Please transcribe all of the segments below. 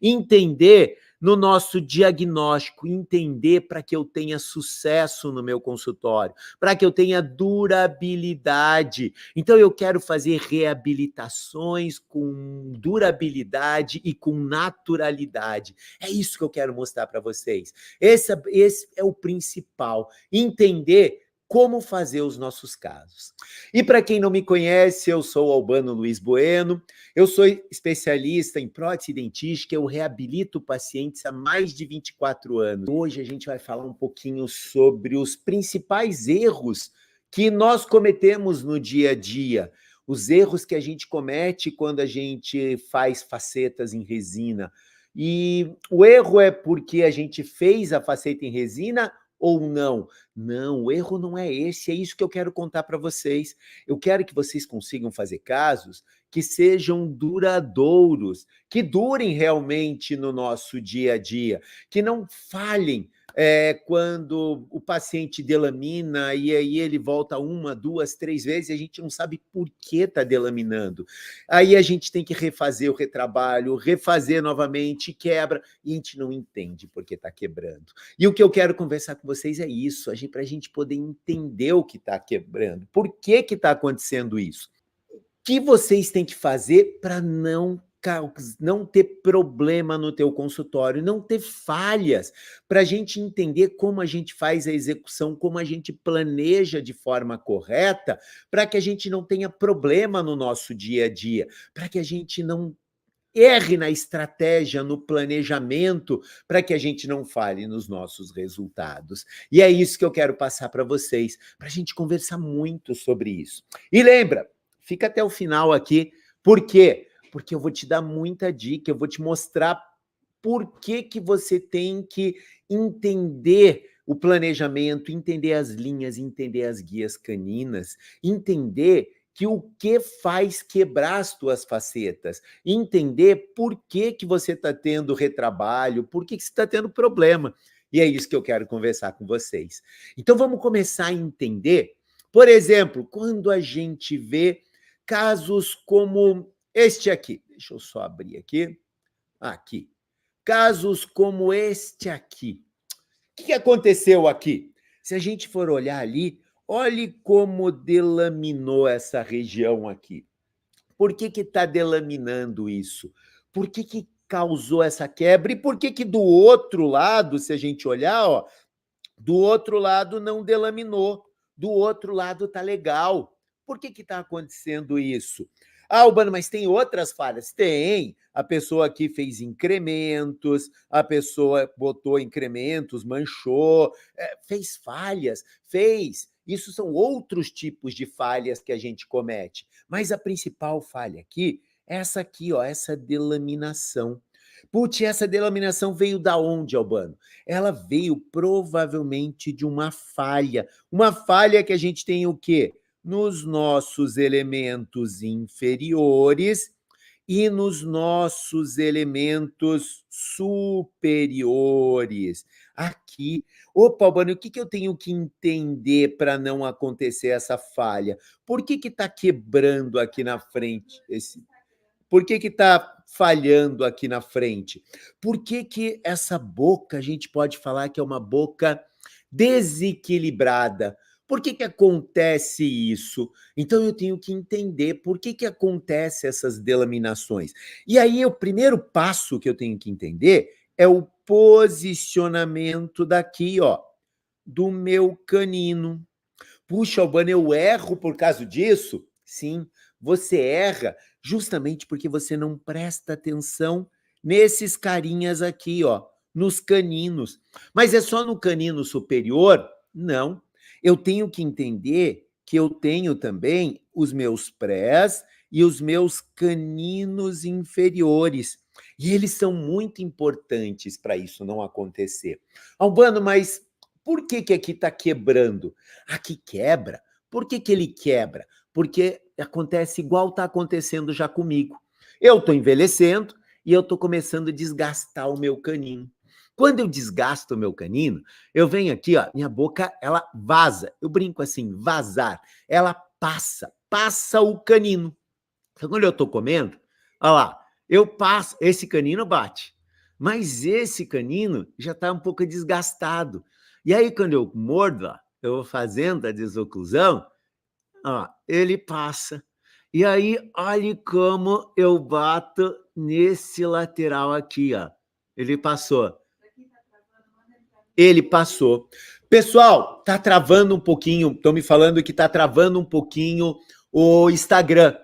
Entender no nosso diagnóstico, entender para que eu tenha sucesso no meu consultório, para que eu tenha durabilidade. Então, eu quero fazer reabilitações com durabilidade e com naturalidade. É isso que eu quero mostrar para vocês. Esse é o principal, entender como fazer os nossos casos. E para quem não me conhece, eu sou o Albano Luiz Bueno, eu sou especialista em prótese dentística, eu reabilito pacientes há mais de 24 anos. Hoje a gente vai falar um pouquinho sobre os principais erros que nós cometemos no dia a dia, os erros que a gente comete quando a gente faz facetas em resina. E o erro é porque a gente fez a faceta em resina ou não? Não, o erro não é esse, é isso que eu quero contar para vocês. Eu quero que vocês consigam fazer casos que sejam duradouros, que durem realmente no nosso dia a dia, que não falhem quando o paciente delamina e aí ele volta uma, duas, três vezes e a gente não sabe por que está delaminando. Aí a gente tem que refazer o retrabalho, refazer novamente, quebra, e a gente não entende por que está quebrando. E o que eu quero conversar com vocês é isso, para a gente poder entender o que está quebrando, por que está acontecendo isso. O que vocês têm que fazer para não ter problema no teu consultório, não ter falhas, para a gente entender como a gente faz a execução, como a gente planeja de forma correta, para que a gente não tenha problema no nosso dia a dia, para que a gente não erre na estratégia, no planejamento, para que a gente não falhe nos nossos resultados. E é isso que eu quero passar para vocês, para a gente conversar muito sobre isso. E lembra, fica até o final aqui, por quê? Porque eu vou te dar muita dica, eu vou te mostrar por que você tem que entender o planejamento, entender as linhas, entender as guias caninas, entender que o que faz quebrar as tuas facetas, entender por que você está tendo retrabalho, por que você está tendo problema. E é isso que eu quero conversar com vocês. Então, vamos começar a entender, por exemplo, quando a gente vê casos como este aqui. Deixa eu só abrir aqui. Aqui. Casos como este aqui. O que aconteceu aqui? Se a gente for olhar ali, olhe como delaminou essa região aqui. Por que está delaminando isso? Por que causou essa quebra? E por que do outro lado, se a gente olhar, ó, do outro lado não delaminou, do outro lado tá legal. Por que está acontecendo isso? Ah, Albano, mas tem outras falhas? Tem. A pessoa aqui fez incrementos, a pessoa botou incrementos, manchou, fez falhas, fez. Isso são outros tipos de falhas que a gente comete. Mas a principal falha aqui é essa aqui, ó, essa delaminação. Putz, essa delaminação veio da onde, Albano? Ela veio provavelmente de uma falha que a gente tem o quê? Nos nossos elementos inferiores e nos nossos elementos superiores. Aqui. Opa, Albano, o que eu tenho que entender para não acontecer essa falha? Por que está quebrando aqui na frente? Por que está falhando aqui na frente? Por que essa boca, a gente pode falar que é uma boca desequilibrada? Por que acontece isso? Então, eu tenho que entender por que acontece essas delaminações. E aí, o primeiro passo que eu tenho que entender é o posicionamento daqui, ó, do meu canino. Puxa, Albano, eu erro por causa disso? Sim, você erra justamente porque você não presta atenção nesses carinhas aqui, ó, nos caninos. Mas é só no canino superior? Não. Eu tenho que entender que eu tenho também os meus prés e os meus caninos inferiores. E eles são muito importantes para isso não acontecer. Albano, mas por que aqui está quebrando? Aqui quebra. Por que ele quebra? Porque acontece igual está acontecendo já comigo. Eu estou envelhecendo e eu estou começando a desgastar o meu canino. Quando eu desgasto o meu canino, eu venho aqui, ó, minha boca, ela vaza. Eu brinco assim, vazar. Ela passa o canino. Então, quando eu estou comendo, olha lá, eu passo, esse canino bate, mas esse canino já está um pouco desgastado. E aí, quando eu mordo, ó, eu vou fazendo a desoclusão, ó, ele passa. E aí, olhe como eu bato nesse lateral aqui, ó. Ele passou. Ele passou. Pessoal, tá travando um pouquinho, estão me falando que tá travando um pouquinho o Instagram.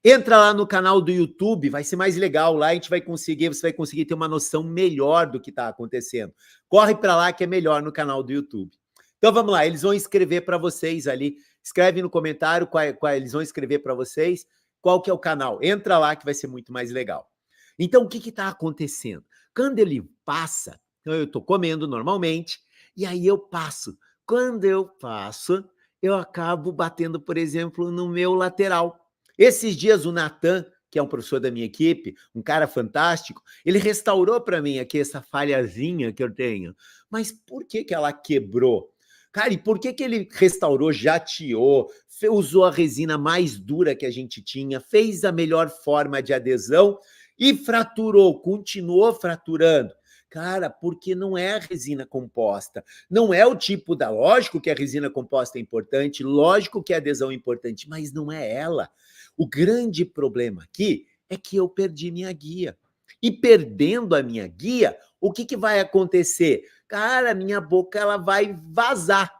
Entra lá no canal do YouTube, vai ser mais legal. Lá a gente vai conseguir, você vai conseguir ter uma noção melhor do que está acontecendo. Corre para lá que é melhor no canal do YouTube. Então vamos lá, eles vão escrever para vocês ali. Escreve no comentário eles vão escrever para vocês qual que é o canal. Entra lá que vai ser muito mais legal. Então o que está acontecendo? Quando ele passa, então eu estou comendo normalmente e aí eu passo. Quando eu passo, eu acabo batendo, por exemplo, no meu lateral. Esses dias o Natan, que é um professor da minha equipe, um cara fantástico, ele restaurou para mim aqui essa falhazinha que eu tenho. Mas por que que ela quebrou? Cara, e por que que ele restaurou, jateou, usou a resina mais dura que a gente tinha, fez a melhor forma de adesão e fraturou, continuou fraturando? Cara, porque não é a resina composta, não é o tipo da... Lógico que a resina composta é importante, lógico que a adesão é importante, mas não é ela. O grande problema aqui é que eu perdi minha guia. E perdendo a minha guia, o que que vai acontecer? Cara, minha boca ela vai vazar.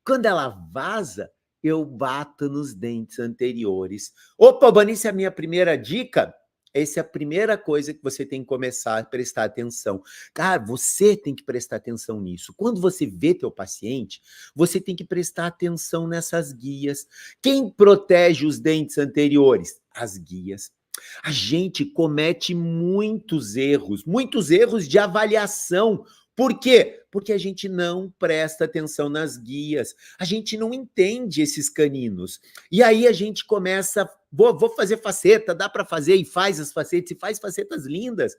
Quando ela vaza, eu bato nos dentes anteriores. Opa, Banice, a minha primeira dica... Essa é a primeira coisa que você tem que começar a prestar atenção. Cara, você tem que prestar atenção nisso. Quando você vê teu paciente, você tem que prestar atenção nessas guias. Quem protege os dentes anteriores? As guias. A gente comete muitos erros de avaliação. Por quê? Porque a gente não presta atenção nas guias, a gente não entende esses caninos. E aí a gente começa, vou fazer faceta, dá para fazer, e faz as facetas, e faz facetas lindas.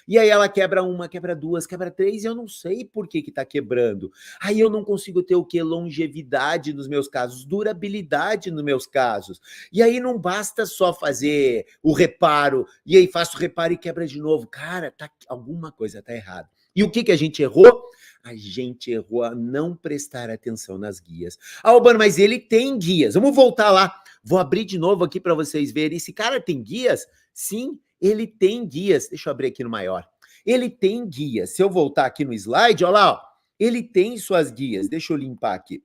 E aí ela quebra uma, quebra duas, quebra três, e eu não sei por que tá quebrando. Aí eu não consigo ter o quê? Longevidade nos meus casos, durabilidade nos meus casos. E aí não basta só fazer o reparo, e aí faço o reparo e quebra de novo. Cara, alguma coisa tá errada. E o que que a gente errou? A gente errou a não prestar atenção nas guias. Ah, Albano, mas ele tem guias. Vamos voltar lá. Vou abrir de novo aqui para vocês verem. Esse cara tem guias? Sim, ele tem guias. Deixa eu abrir aqui no maior. Ele tem guias. Se eu voltar aqui no slide, olha lá, ó. Ele tem suas guias. Deixa eu limpar aqui.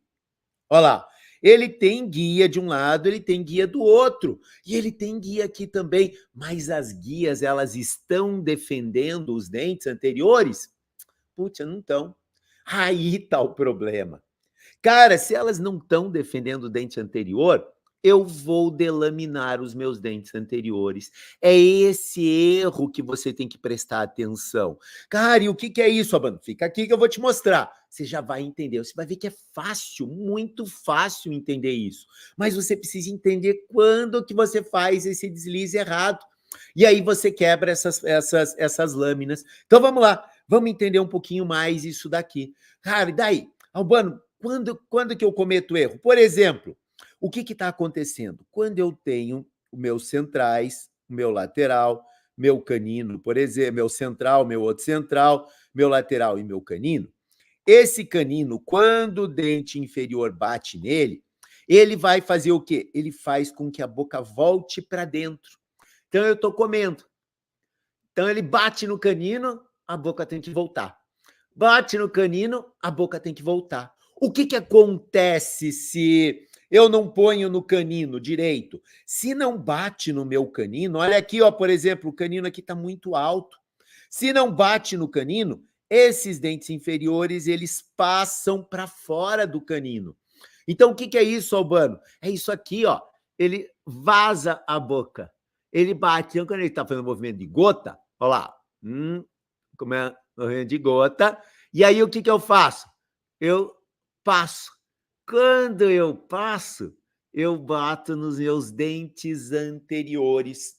Olha lá. Ele tem guia de um lado, ele tem guia do outro. E ele tem guia aqui também. Mas as guias, elas estão defendendo os dentes anteriores? Putz, não estão. Aí tá o problema. Cara, se elas não estão defendendo o dente anterior, eu vou delaminar os meus dentes anteriores. É esse erro que você tem que prestar atenção. Cara, e o que é isso, Abano? Fica aqui que eu vou te mostrar. Você já vai entender. Você vai ver que é fácil, muito fácil entender isso. Mas você precisa entender quando que você faz esse deslize errado. E aí você quebra essas lâminas. Então vamos lá. Vamos entender um pouquinho mais isso daqui. Cara, e daí? Albano, quando que eu cometo erro? Por exemplo, o que está acontecendo? Quando eu tenho os meus centrais, o meu lateral, meu canino, por exemplo, meu central, meu outro central, meu lateral e meu canino, esse canino, quando o dente inferior bate nele, ele vai fazer o quê? Ele faz com que a boca volte para dentro. Então eu estou comendo. Então ele bate no canino, a boca tem que voltar. Bate no canino, a boca tem que voltar. O que que acontece se eu não ponho no canino direito? Se não bate no meu canino, olha aqui, ó, por exemplo, o canino aqui está muito alto. Se não bate no canino, esses dentes inferiores, eles passam para fora do canino. Então, o que que é isso, Albano? É isso aqui, ó. Ele vaza a boca. Ele bate. Então, quando ele está fazendo movimento de gota, olha lá. Como é movimento de gota. E aí, o que que eu faço? Eu passo. Quando eu passo, eu bato nos meus dentes anteriores.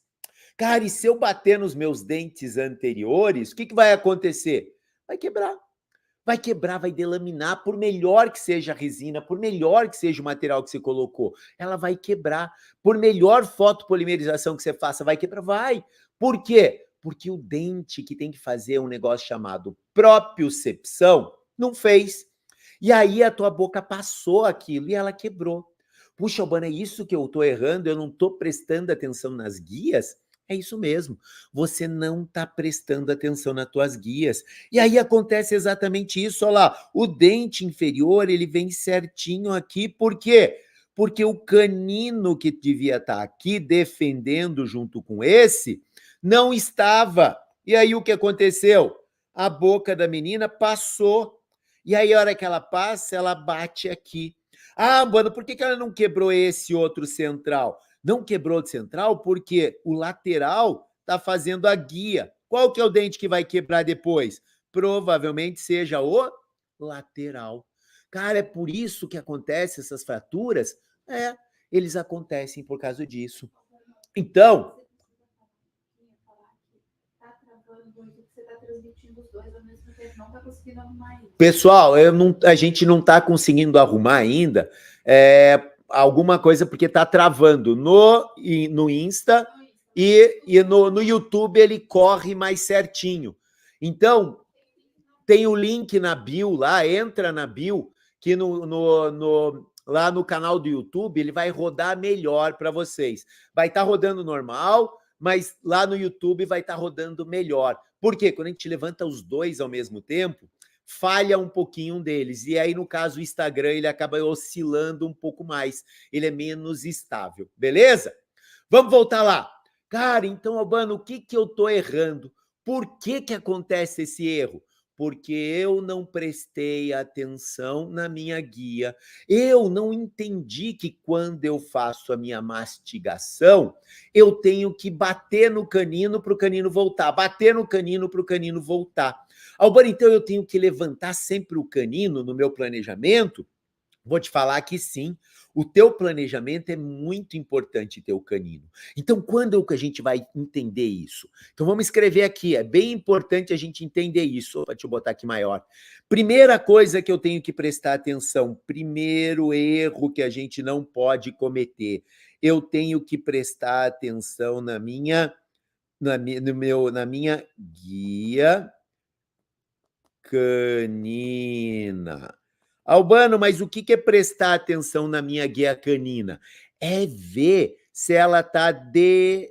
Cara, e se eu bater nos meus dentes anteriores, o que que vai acontecer? Vai quebrar. Vai quebrar, vai delaminar, por melhor que seja a resina, por melhor que seja o material que você colocou, ela vai quebrar. Por melhor fotopolimerização que você faça, vai quebrar? Vai. Por quê? Porque o dente que tem que fazer um negócio chamado propriocepção, não fez. E aí a tua boca passou aquilo e ela quebrou. Puxa, Albano, é isso que eu estou errando? Eu não estou prestando atenção nas guias? É isso mesmo. Você não está prestando atenção nas tuas guias. E aí acontece exatamente isso. Olha lá, o dente inferior, ele vem certinho aqui. Por quê? Porque o canino que devia estar aqui defendendo junto com esse, não estava. E aí o que aconteceu? A boca da menina passou. E aí a hora que ela passa, ela bate aqui. Ah, mano, por que ela não quebrou esse outro central? Não quebrou o central porque o lateral está fazendo a guia. Qual que é o dente que vai quebrar depois? Provavelmente seja o lateral. Cara, é por isso que acontecem essas fraturas? É, eles acontecem por causa disso. Então, pessoal, a gente não está conseguindo arrumar ainda alguma coisa porque está travando no Insta e no YouTube ele corre mais certinho. Então, tem o link na bio lá, entra na bio, que lá no canal do YouTube ele vai rodar melhor para vocês. Vai estar rodando normal, mas lá no YouTube vai estar rodando melhor. Por quê? Quando a gente levanta os dois ao mesmo tempo, falha um pouquinho um deles. E aí, no caso, o Instagram, ele acaba oscilando um pouco mais. Ele é menos estável. Beleza? Vamos voltar lá. Cara, então, Albano, o que eu tô errando? Por que acontece esse erro? Porque eu não prestei atenção na minha guia. Eu não entendi que quando eu faço a minha mastigação, eu tenho que bater no canino para o canino voltar, bater no canino para o canino voltar. Albano, então eu tenho que levantar sempre o canino no meu planejamento? Vou te falar que sim, o teu planejamento é muito importante ter o canino. Então, quando que a gente vai entender isso? Então, vamos escrever aqui, é bem importante a gente entender isso. Opa, deixa eu botar aqui maior. Primeira coisa que eu tenho que prestar atenção, primeiro erro que a gente não pode cometer, eu tenho que prestar atenção na minha guia canina. Albano, mas o que é prestar atenção na minha guia canina? É ver se ela está defendendo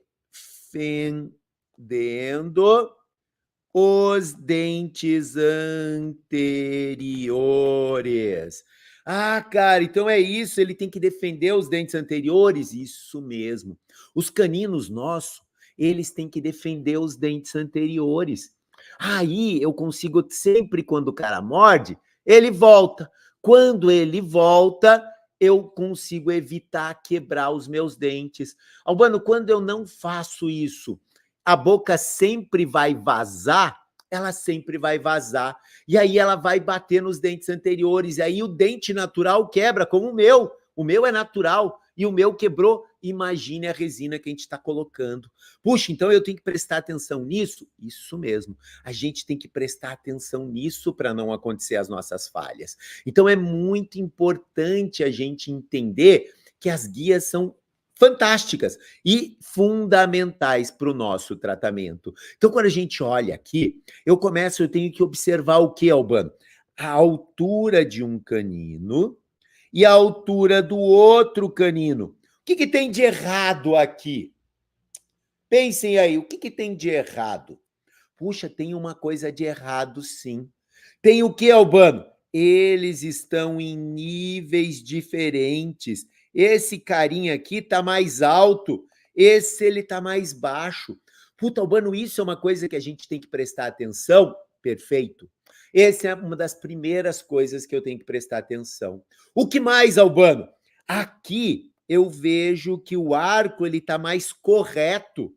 os dentes anteriores. Ah, cara, então é isso, ele tem que defender os dentes anteriores? Isso mesmo. Os caninos nossos, eles têm que defender os dentes anteriores. Aí eu consigo sempre, quando o cara morde, ele volta. Quando ele volta, eu consigo evitar quebrar os meus dentes. Albano, quando eu não faço isso, a boca sempre vai vazar, ela sempre vai vazar. E aí ela vai bater nos dentes anteriores. E aí o dente natural quebra, como o meu. O meu é natural e o meu quebrou. Imagine a resina que a gente está colocando. Puxa, então eu tenho que prestar atenção nisso? Isso mesmo. A gente tem que prestar atenção nisso para não acontecer as nossas falhas. Então é muito importante a gente entender que as guias são fantásticas e fundamentais para o nosso tratamento. Então, quando a gente olha aqui, eu tenho que observar o que, Albano? A altura de um canino e a altura do outro canino. O que tem de errado aqui? Pensem aí, o que tem de errado? Puxa, tem uma coisa de errado, sim. Tem o que, Albano? Eles estão em níveis diferentes. Esse carinha aqui tá mais alto, esse ele tá mais baixo. Puta, Albano, isso é uma coisa que a gente tem que prestar atenção? Perfeito. Essa é uma das primeiras coisas que eu tenho que prestar atenção. O que mais, Albano? Aqui eu vejo que o arco ele tá mais correto.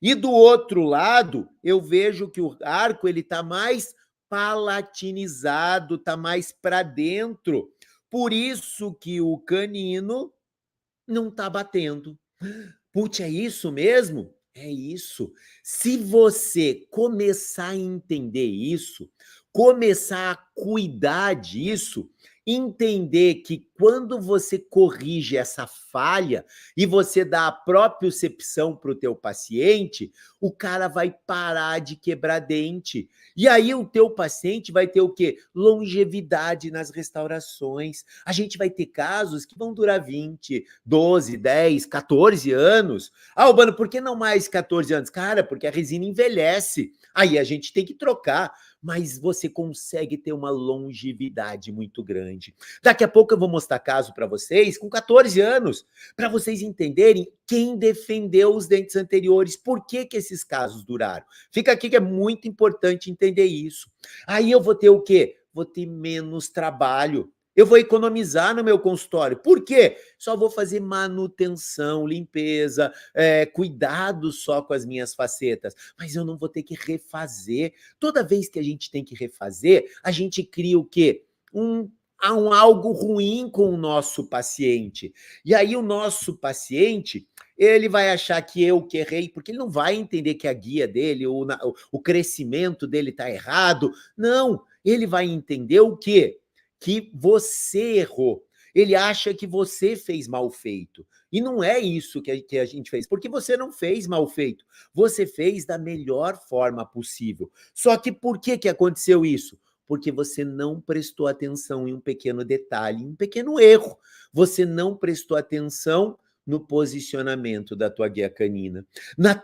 E do outro lado, eu vejo que o arco ele tá mais palatinizado, tá mais para dentro. Por isso que o canino não tá batendo. Putz, é isso mesmo? É isso. Se você começar a entender isso, começar a cuidar disso, entender que quando você corrige essa falha e você dá a propriocepção para o teu paciente, o cara vai parar de quebrar dente. E aí o teu paciente vai ter o quê? Longevidade nas restaurações. A gente vai ter casos que vão durar 20, 12, 10, 14 anos. Ah, Urbano, por que não mais 14 anos? Cara, porque a resina envelhece. Aí a gente tem que trocar, mas você consegue ter uma longevidade muito grande. Daqui a pouco eu vou mostrar caso para vocês com 14 anos, para vocês entenderem quem defendeu os dentes anteriores, por que que esses casos duraram. Fica aqui que é muito importante entender isso. Aí eu vou ter o quê? Vou ter menos trabalho. Eu vou economizar no meu consultório. Por quê? Só vou fazer manutenção, limpeza, cuidado só com as minhas facetas. Mas eu não vou ter que refazer. Toda vez que a gente tem que refazer, a gente cria o quê? Há algo ruim com o nosso paciente. E aí o nosso paciente, ele vai achar que eu que errei, porque ele não vai entender que a guia dele, o crescimento dele está errado. Não, ele vai entender o quê? Que você errou. Ele acha que você fez mal feito. E não é isso que a gente fez, porque você não fez mal feito. Você fez da melhor forma possível. Só que por que aconteceu isso? Porque você não prestou atenção em um pequeno detalhe, um pequeno erro. Você não prestou atenção no posicionamento da tua guia canina,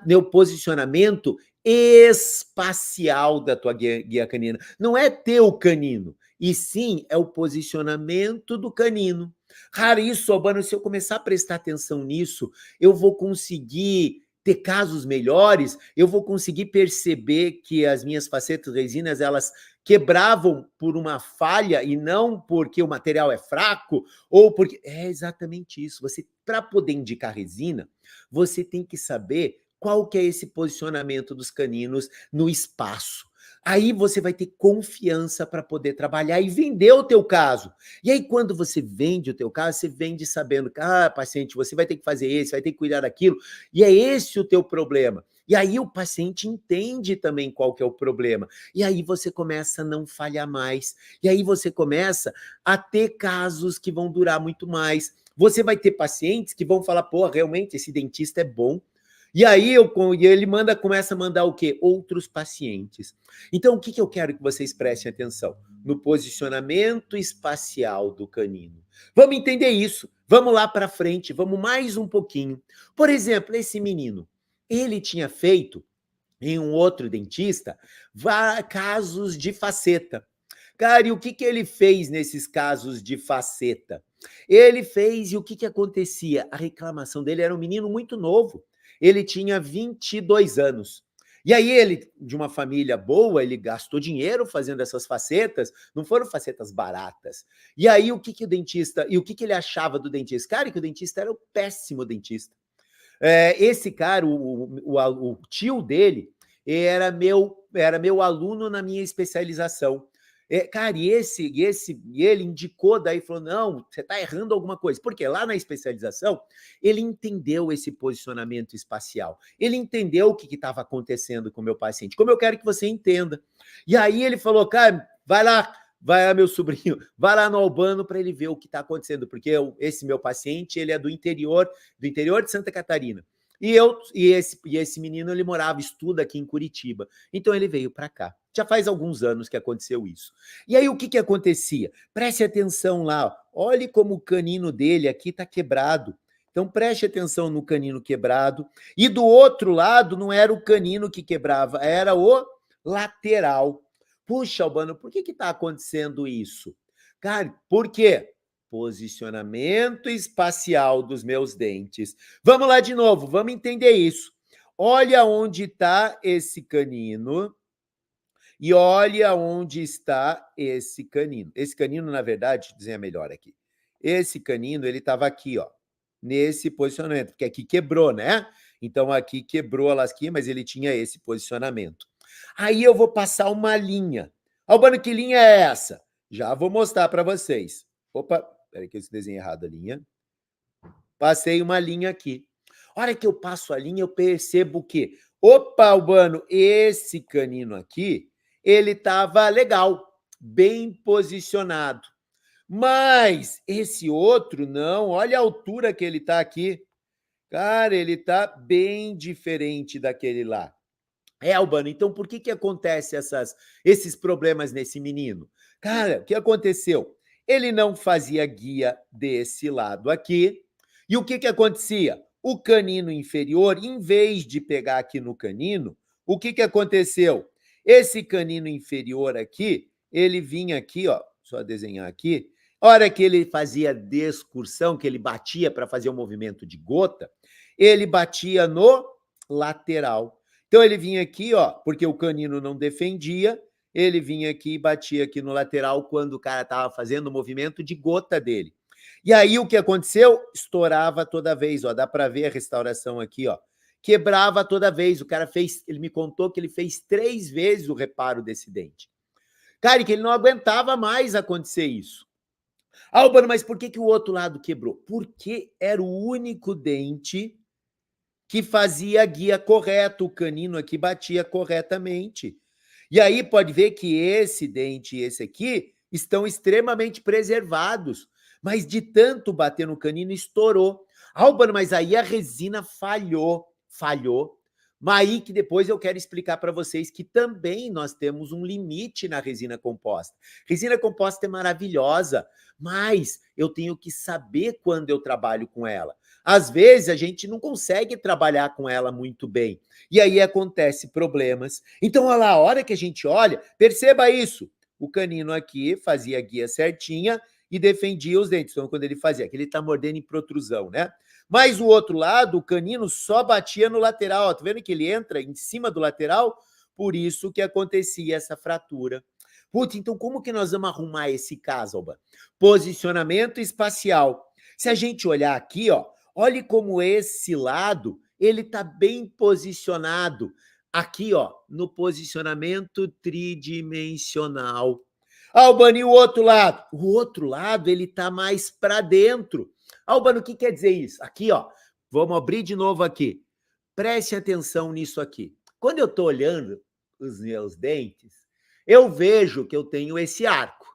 no posicionamento espacial da tua guia canina. Não é teu canino, e sim é o posicionamento do canino. Cara, isso, Albano, se eu começar a prestar atenção nisso, eu vou conseguir ter casos melhores, eu vou conseguir perceber que as minhas facetas resinas, elas quebravam por uma falha e não porque o material é fraco ou porque... É exatamente isso. Você, para poder indicar resina, você tem que saber qual que é esse posicionamento dos caninos no espaço. Aí você vai ter confiança para poder trabalhar e vender o teu caso. E aí, quando você vende o teu caso, você vende sabendo que, paciente, você vai ter que fazer esse, vai ter que cuidar daquilo, e é esse o teu problema. E aí o paciente entende também qual que é o problema. E aí você começa a não falhar mais. E aí você começa a ter casos que vão durar muito mais. Você vai ter pacientes que vão falar, pô, realmente esse dentista é bom. E aí ele começa a mandar o quê? Outros pacientes. Então, o que eu quero que vocês prestem atenção? No posicionamento espacial do canino. Vamos entender isso. Vamos lá para frente, vamos mais um pouquinho. Por exemplo, esse menino, ele tinha feito em um outro dentista casos de faceta. Cara, e o que ele fez nesses casos de faceta? Ele fez, e o que acontecia? A reclamação dele era um menino muito novo. Ele tinha 22 anos. E aí ele, de uma família boa, ele gastou dinheiro fazendo essas facetas, não foram facetas baratas. E aí o que o dentista, e o que ele achava do dentista? Cara, que o dentista era o péssimo dentista. Esse cara, o tio dele, era meu aluno na minha especialização. Cara, e ele indicou daí, falou, não, você está errando alguma coisa. Porque lá na especialização, ele entendeu esse posicionamento espacial. Ele entendeu o que estava acontecendo com o meu paciente, como eu quero que você entenda. E aí ele falou, cara, vai lá, meu sobrinho, vai lá no Albano para ele ver o que está acontecendo, porque esse meu paciente, ele é do interior de Santa Catarina. E esse menino, ele estuda aqui em Curitiba. Então ele veio para cá. Já faz alguns anos que aconteceu isso. E aí o que acontecia? Preste atenção lá, olhe como o canino dele aqui está quebrado. Então preste atenção no canino quebrado. E do outro lado não era o canino que quebrava, era o lateral. Puxa, Albano, por que está acontecendo isso? Cara, por quê? Posicionamento espacial dos meus dentes. Vamos lá de novo, vamos entender isso. Olha onde está esse canino e olha onde está esse canino. Esse canino, na verdade, deixa eu desenhar melhor aqui. Esse canino, ele estava aqui, ó, nesse posicionamento, porque aqui quebrou, né? Então, aqui quebrou a lasquinha, mas ele tinha esse posicionamento. Aí eu vou passar uma linha. Albano, que linha é essa? Já vou mostrar para vocês. Opa, peraí que eu desenhei errado a linha. Passei uma linha aqui. A hora que eu passo a linha, eu percebo que, opa, Albano, esse canino aqui, ele estava legal, bem posicionado. Mas esse outro não, olha a altura que ele está aqui. Cara, ele está bem diferente daquele lá. Albano, então por que acontece esses problemas nesse menino? Cara, o que aconteceu? Ele não fazia guia desse lado aqui, e o que acontecia? O canino inferior, em vez de pegar aqui no canino, o que aconteceu? Esse canino inferior aqui, ele vinha aqui, ó, só desenhar aqui, a hora que ele fazia descursão, que ele batia para fazer o movimento de gota, ele batia no lateral. Então ele vinha aqui, ó, porque o canino não defendia, ele vinha aqui e batia aqui no lateral quando o cara estava fazendo o movimento de gota dele. E aí o que aconteceu? Estourava toda vez, ó, dá para ver a restauração aqui, ó. Quebrava toda vez, o cara fez, ele me contou que ele fez 3 vezes o reparo desse dente. Cara, e que ele não aguentava mais acontecer isso. Albano, mas por que o outro lado quebrou? Porque era o único dente que fazia a guia correta, o canino aqui batia corretamente. E aí pode ver que esse dente e esse aqui estão extremamente preservados, mas de tanto bater no canino estourou. Albano, mas aí a resina falhou. Mas aí que depois eu quero explicar para vocês que também nós temos um limite na resina composta. Resina composta é maravilhosa, mas eu tenho que saber quando eu trabalho com ela. Às vezes a gente não consegue trabalhar com ela muito bem. E aí acontece problemas. Então, olha lá, a hora que a gente olha, perceba isso. O canino aqui fazia a guia certinha e defendia os dentes. Então, quando ele fazia, que ele está mordendo em protrusão, né? Mas o outro lado, o canino só batia no lateral. Ó, tá vendo que ele entra em cima do lateral? Por isso que acontecia essa fratura. Putz, então como que nós vamos arrumar esse caso, Alba? Posicionamento espacial. Se a gente olhar aqui, ó, olhe como esse lado, ele está bem posicionado. Aqui, ó, no posicionamento tridimensional. Albano, e o outro lado? O outro lado, ele está mais para dentro. Albano, o que quer dizer isso? Aqui, ó, vamos abrir de novo aqui. Preste atenção nisso aqui. Quando eu estou olhando os meus dentes, eu vejo que eu tenho esse arco.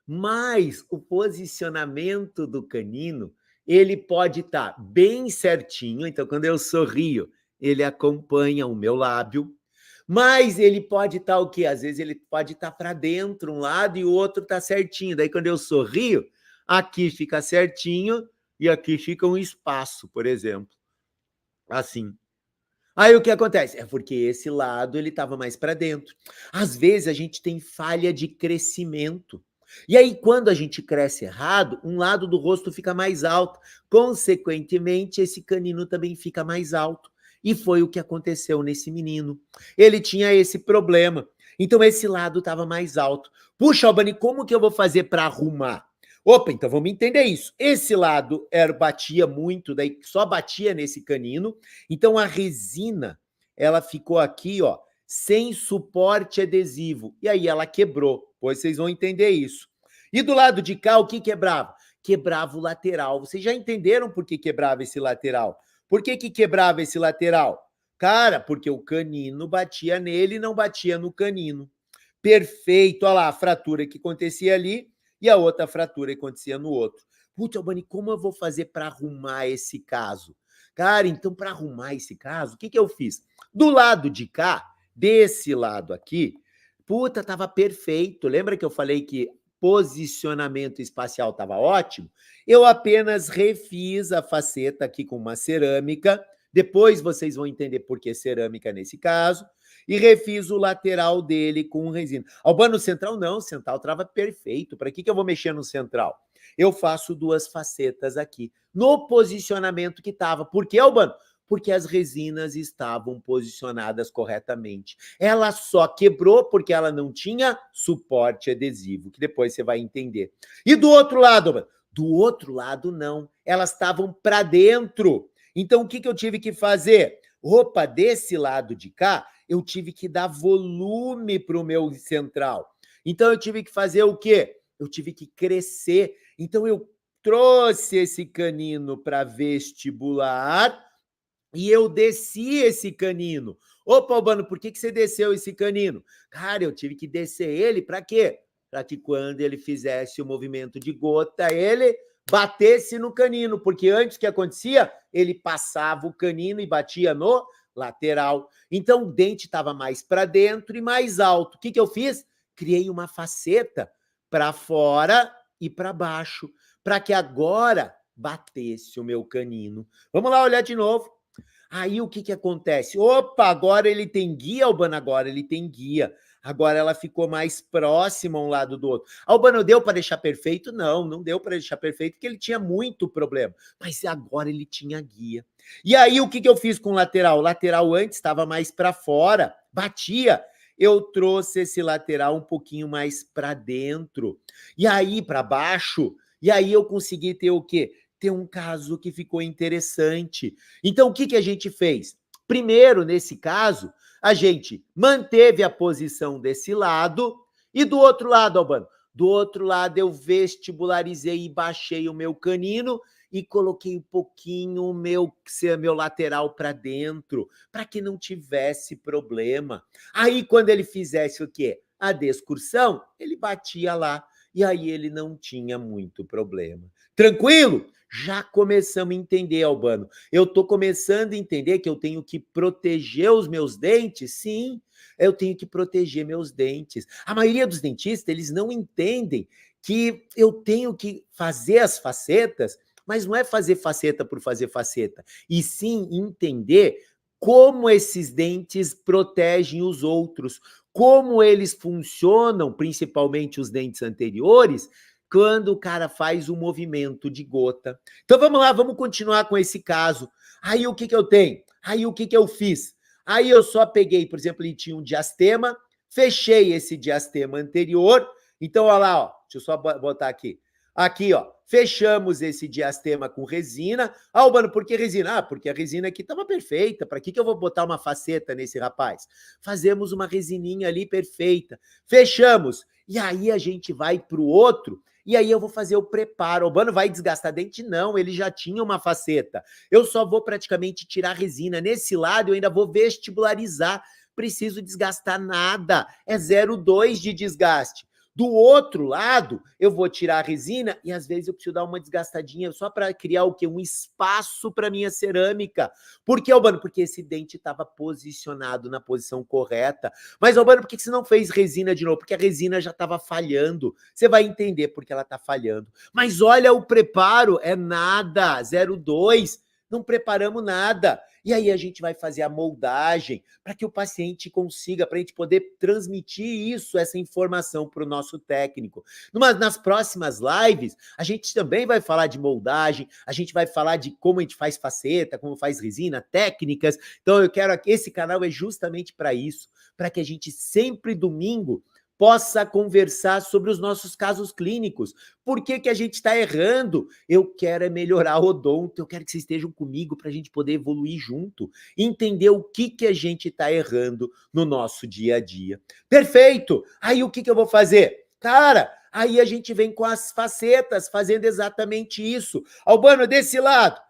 Mas o posicionamento do canino, ele pode estar bem certinho. Então, quando eu sorrio, ele acompanha o meu lábio. Mas ele pode estar o quê? Às vezes ele pode estar para dentro um lado e o outro está certinho. Daí, quando eu sorrio, aqui fica certinho e aqui fica um espaço, por exemplo. Assim. Aí o que acontece? É porque esse lado ele estava mais para dentro. Às vezes a gente tem falha de crescimento. E aí, quando a gente cresce errado, um lado do rosto fica mais alto. Consequentemente, esse canino também fica mais alto. E foi o que aconteceu nesse menino. Ele tinha esse problema. Então, esse lado estava mais alto. Puxa, Albani, como que eu vou fazer para arrumar? Opa, então vamos entender isso. Esse lado batia muito, daí só batia nesse canino. Então, a resina, ela ficou aqui, ó, sem suporte adesivo. E aí ela quebrou. Pois vocês vão entender isso. E do lado de cá, o que quebrava? Quebrava o lateral. Vocês já entenderam por que quebrava esse lateral? Por que quebrava esse lateral? Cara, porque o canino batia nele e não batia no canino. Perfeito. Olha lá a fratura que acontecia ali e a outra fratura que acontecia no outro. Putz, Albani, como eu vou fazer para arrumar esse caso? Cara, então, para arrumar esse caso, o que eu fiz? Do lado de cá, desse lado aqui, puta, tava perfeito. Lembra que eu falei que posicionamento espacial estava ótimo? Eu apenas refiz a faceta aqui com uma cerâmica. Depois vocês vão entender por que cerâmica nesse caso. E refiz o lateral dele com resina. Albano, central não, central trava perfeito. Para que eu vou mexer no central? Eu faço 2 facetas aqui, no posicionamento que estava. Por que, Albano? Porque as resinas estavam posicionadas corretamente. Ela só quebrou porque ela não tinha suporte adesivo, que depois você vai entender. E do outro lado, Albano? Do outro lado, não. Elas estavam para dentro. Então, o que eu tive que fazer? Opa, desse lado de cá, eu tive que dar volume para o meu central. Então, eu tive que fazer o quê? Eu tive que crescer. Então, eu trouxe esse canino para vestibular e eu desci esse canino. Opa, Albano, por que você desceu esse canino? Cara, eu tive que descer ele para quê? Para que quando ele fizesse o movimento de gota, ele batesse no canino, porque antes o que acontecia? Ele passava o canino e batia no lateral. Então o dente estava mais para dentro e mais alto. O que eu fiz? Criei uma faceta para fora e para baixo, para que agora batesse o meu canino. Vamos lá olhar de novo. Aí o que acontece? Opa, agora ele tem guia, Albano, agora ele tem guia. Agora ela ficou mais próxima um lado do outro. Albano, deu para deixar perfeito? Não, não deu para deixar perfeito, porque ele tinha muito problema. Mas agora ele tinha guia. E aí o que eu fiz com o lateral? O lateral antes estava mais para fora, batia. Eu trouxe esse lateral um pouquinho mais para dentro. E aí para baixo. E aí eu consegui ter o quê? Ter um caso que ficou interessante. Então, o que a gente fez? Primeiro, nesse caso, a gente manteve a posição desse lado e do outro lado, Albano, do outro lado eu vestibularizei e baixei o meu canino e coloquei um pouquinho o meu lateral para dentro, para que não tivesse problema. Aí, quando ele fizesse o quê? A descursão, ele batia lá e aí ele não tinha muito problema. Tranquilo? Já começamos a entender, Albano. Eu estou começando a entender que eu tenho que proteger os meus dentes? Sim, eu tenho que proteger meus dentes. A maioria dos dentistas, eles não entendem que eu tenho que fazer as facetas, mas não é fazer faceta por fazer faceta, e sim entender como esses dentes protegem os outros, como eles funcionam, principalmente os dentes anteriores, quando o cara faz um movimento de gota. Então vamos lá, vamos continuar com esse caso. Aí o que eu tenho? Aí o que eu fiz? Aí eu só peguei, por exemplo, ele tinha um diastema, fechei esse diastema anterior. Então, olha lá, ó, deixa eu só botar aqui. Aqui, ó, fechamos esse diastema com resina. Ah, Albano, por que resina? Ah, porque a resina aqui estava perfeita. Para que eu vou botar uma faceta nesse rapaz? Fazemos uma resininha ali perfeita. Fechamos. E aí a gente vai para o outro. E aí eu vou fazer o preparo. O Albano vai desgastar dente? Não, ele já tinha uma faceta. Eu só vou praticamente tirar a resina. Nesse lado eu ainda vou vestibularizar. Preciso desgastar nada. É 0,2 de desgaste. Do outro lado, eu vou tirar a resina e às vezes eu preciso dar uma desgastadinha só para criar o quê? Um espaço para minha cerâmica. Por que, Albano? Porque esse dente estava posicionado na posição correta. Mas, Albano, por que você não fez resina de novo? Porque a resina já estava falhando. Você vai entender porque ela está falhando. Mas olha, o preparo é nada, 0,2. Não preparamos nada. E aí a gente vai fazer a moldagem para que o paciente consiga, para a gente poder transmitir isso, essa informação para o nosso técnico. Nas próximas lives, a gente também vai falar de moldagem, a gente vai falar de como a gente faz faceta, como faz resina, técnicas. Então eu quero que esse canal é justamente para isso, para que a gente sempre domingo possa conversar sobre os nossos casos clínicos. Por que a gente está errando? Eu quero é melhorar o odonto, eu quero que vocês estejam comigo para a gente poder evoluir junto, entender o que a gente está errando no nosso dia a dia. Perfeito! Aí o que eu vou fazer? Cara, aí a gente vem com as facetas, fazendo exatamente isso. Albano, desse lado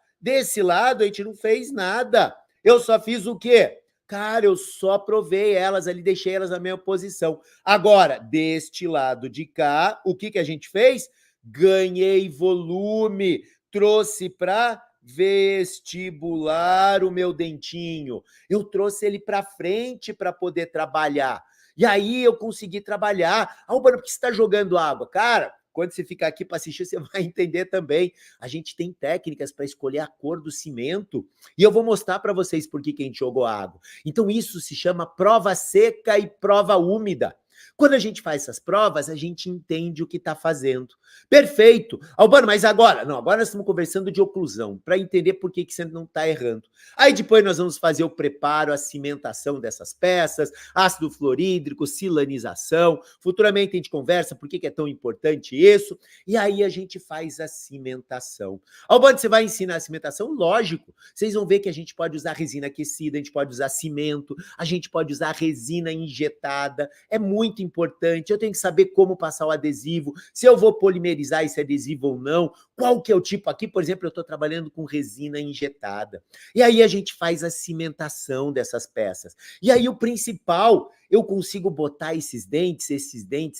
a gente não fez nada. Eu só fiz o quê? Cara, eu só provei elas ali, deixei elas na mesma posição. Agora, deste lado de cá, o que a gente fez? Ganhei volume, trouxe para vestibular o meu dentinho. Eu trouxe ele para frente para poder trabalhar. E aí eu consegui trabalhar. Ah, Albano, por que você está jogando água? Cara, quando você ficar aqui para assistir, você vai entender também. A gente tem técnicas para escolher a cor do cimento e eu vou mostrar para vocês por que a gente jogou água. Então isso se chama prova seca e prova úmida. Quando a gente faz essas provas, a gente entende o que está fazendo. Perfeito. Albano, mas agora? Não, agora nós estamos conversando de oclusão, para entender por que você não está errando. Aí depois nós vamos fazer o preparo, a cimentação dessas peças, ácido fluorídrico, silanização. Futuramente a gente conversa por que é tão importante isso. E aí a gente faz a cimentação. Albano, você vai ensinar a cimentação? Lógico. Vocês vão ver que a gente pode usar resina aquecida, a gente pode usar cimento, a gente pode usar resina injetada. É muito importante, eu tenho que saber como passar o adesivo, se eu vou polimerizar esse adesivo ou não, qual que é o tipo. Aqui, por exemplo, eu estou trabalhando com resina injetada. E aí a gente faz a cimentação dessas peças. E aí o principal, eu consigo botar esses dentes,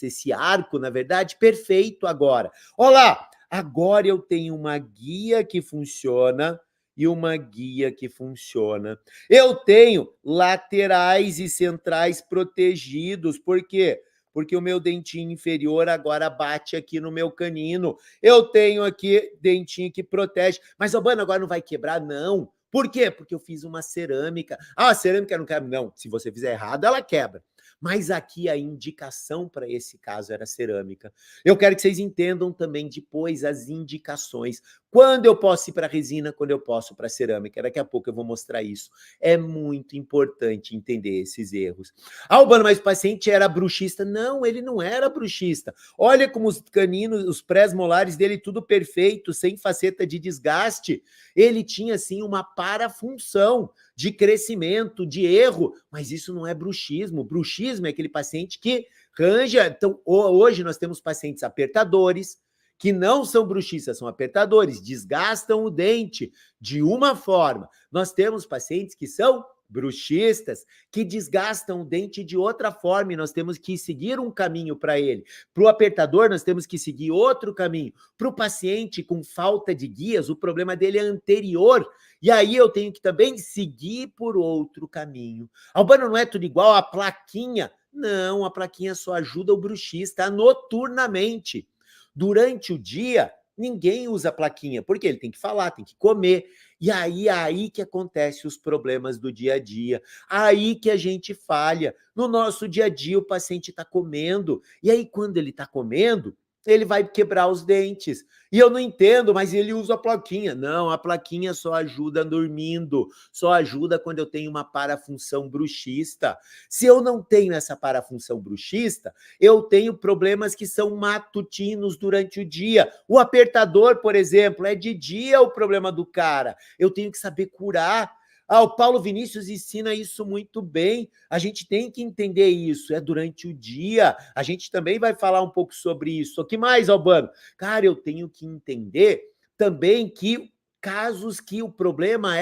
esse arco, na verdade, perfeito agora. Olha lá, agora eu tenho uma guia que funciona e uma guia que funciona. Eu tenho laterais e centrais protegidos. Por quê? Porque o meu dentinho inferior agora bate aqui no meu canino. Eu tenho aqui dentinho que protege. Mas, Albano, agora não vai quebrar? Não. Por quê? Porque eu fiz uma cerâmica. Ah, a cerâmica não quebra. Não, se você fizer errado, ela quebra. Mas aqui a indicação para esse caso era cerâmica. Eu quero que vocês entendam também depois as indicações. Quando eu posso ir para resina, quando eu posso para cerâmica. Daqui a pouco eu vou mostrar isso. É muito importante entender esses erros. Ah, Albano, mas o paciente era bruxista? Não, ele não era bruxista. Olha como os caninos, os pré-molares dele, tudo perfeito, sem faceta de desgaste. Ele tinha, assim, uma parafunção de crescimento, de erro, mas isso não é bruxismo. Bruxismo é aquele paciente que ranja. Então, hoje nós temos pacientes apertadores, que não são bruxistas, são apertadores, desgastam o dente de uma forma. Nós temos pacientes que são bruxistas, que desgastam o dente de outra forma, e nós temos que seguir um caminho para ele. Para o apertador, nós temos que seguir outro caminho. Para o paciente com falta de guias, o problema dele é anterior, e aí eu tenho que também seguir por outro caminho. Albano, não é tudo igual a plaquinha? Não, a plaquinha só ajuda o bruxista noturnamente. Durante o dia, ninguém usa plaquinha, porque ele tem que falar, tem que comer. E aí que acontecem os problemas do dia a dia. Aí que a gente falha. No nosso dia a dia, o paciente está comendo. E aí, quando ele está comendo, ele vai quebrar os dentes. E eu não entendo, mas ele usa a plaquinha. Não, a plaquinha só ajuda dormindo, só ajuda quando eu tenho uma parafunção bruxista. Se eu não tenho essa parafunção bruxista, eu tenho problemas que são matutinos durante o dia. O apertador, por exemplo, é de dia o problema do cara. Eu tenho que saber curar. Ah, o Paulo Vinícius ensina isso muito bem. A gente tem que entender isso. É durante o dia. A gente também vai falar um pouco sobre isso. O que mais, Albano? Cara, eu tenho que entender também que casos que o problema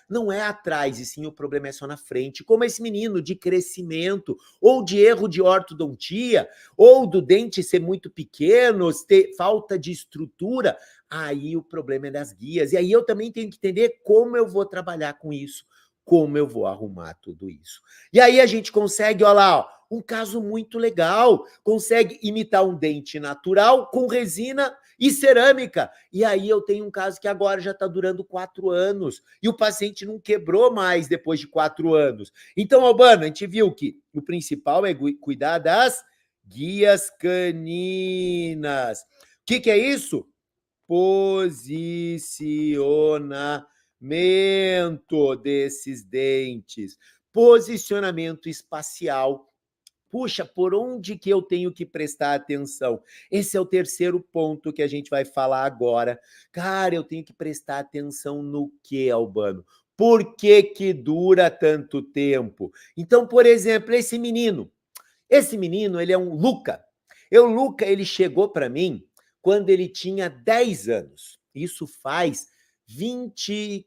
não é atrás, e sim o problema é só na frente. Como esse menino de crescimento, ou de erro de ortodontia, ou do dente ser muito pequeno, ter falta de estrutura. Aí o problema é das guias. E aí eu também tenho que entender como eu vou trabalhar com isso, como eu vou arrumar tudo isso. E aí a gente consegue, olha lá, ó, um caso muito legal, consegue imitar um dente natural com resina e cerâmica. E aí eu tenho um caso que agora já está durando 4 anos, e o paciente não quebrou mais depois de 4 anos. Então, Albano, a gente viu que o principal é cuidar das guias caninas. O que é isso? Posicionamento desses dentes, posicionamento espacial. Puxa, por onde que eu tenho que prestar atenção? Esse é o terceiro ponto que a gente vai falar agora. Cara, eu tenho que prestar atenção no que, Albano? Por que que dura tanto tempo? Então, por exemplo, esse menino, ele é um Luca. O Luca, ele chegou para mim quando ele tinha 10 anos. Isso faz 20,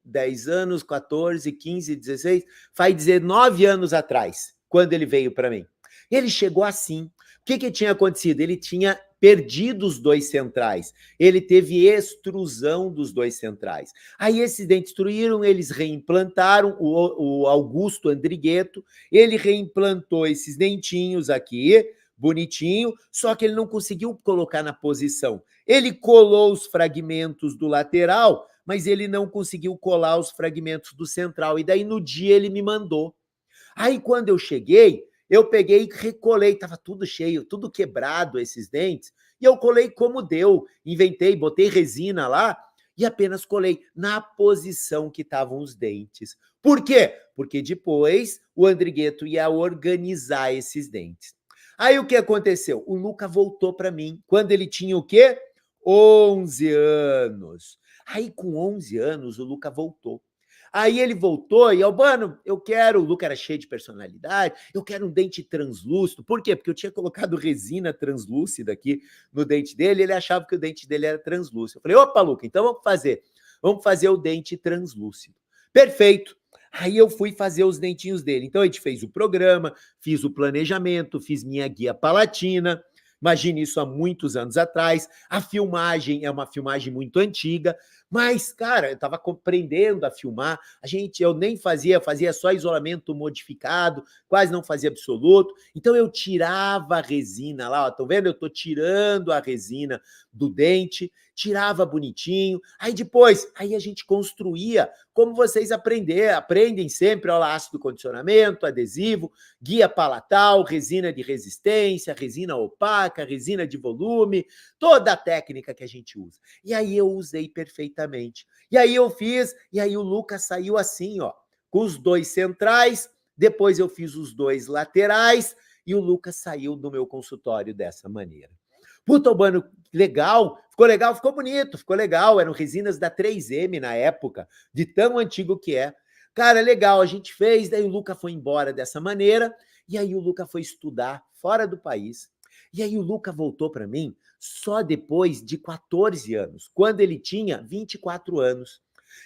10 anos, 14, 15, 16, faz 19 anos atrás, quando ele veio para mim. Ele chegou assim. O que tinha acontecido? Ele tinha perdido os 2 centrais. Ele teve extrusão dos 2 centrais. Aí esses dentes destruíram, eles reimplantaram, o Augusto Andrigueto, ele reimplantou esses dentinhos aqui, bonitinho, só que ele não conseguiu colocar na posição. Ele colou os fragmentos do lateral, mas ele não conseguiu colar os fragmentos do central. E daí no dia ele me mandou. Aí quando eu cheguei, eu peguei e recolei, estava tudo cheio, tudo quebrado esses dentes, e eu colei como deu, inventei, botei resina lá e apenas colei na posição que estavam os dentes. Por quê? Porque depois o Andrigueto ia organizar esses dentes. Aí o que aconteceu? O Luca voltou para mim quando ele tinha o quê? 11 anos. Aí com 11 anos o Luca voltou. Aí ele voltou e, Albano, o Luca era cheio de personalidade, eu quero um dente translúcido. Por quê? Porque eu tinha colocado resina translúcida aqui no dente dele, ele achava que o dente dele era translúcido. Eu falei, opa, Luca, então vamos fazer o dente translúcido. Perfeito. Aí eu fui fazer os dentinhos dele. Então a gente fez o programa, fiz o planejamento, fiz minha guia palatina. Imagine isso há muitos anos atrás. A filmagem é uma filmagem muito antiga, mas, cara, eu estava aprendendo a filmar. Eu nem fazia só isolamento modificado, quase não fazia absoluto. Então eu tirava a resina lá, ó, estão vendo? Eu estou tirando a resina do dente, tirava bonitinho. Aí a gente construía como vocês aprendem sempre, ó, ácido condicionamento, adesivo, guia palatal, resina de resistência, resina opaca, resina de volume, toda a técnica que a gente usa. E aí eu usei perfeitamente. E aí eu fiz, e aí o Lucas saiu assim, ó, com os dois centrais, depois eu fiz os dois laterais, e o Lucas saiu do meu consultório dessa maneira. Puta, Albano, legal, ficou bonito, ficou legal, eram resinas da 3M na época, de tão antigo que é. Cara, legal, a gente fez, daí o Luca foi embora dessa maneira, e aí o Luca foi estudar fora do país, e aí o Luca voltou para mim só depois de 14 anos, quando ele tinha 24 anos.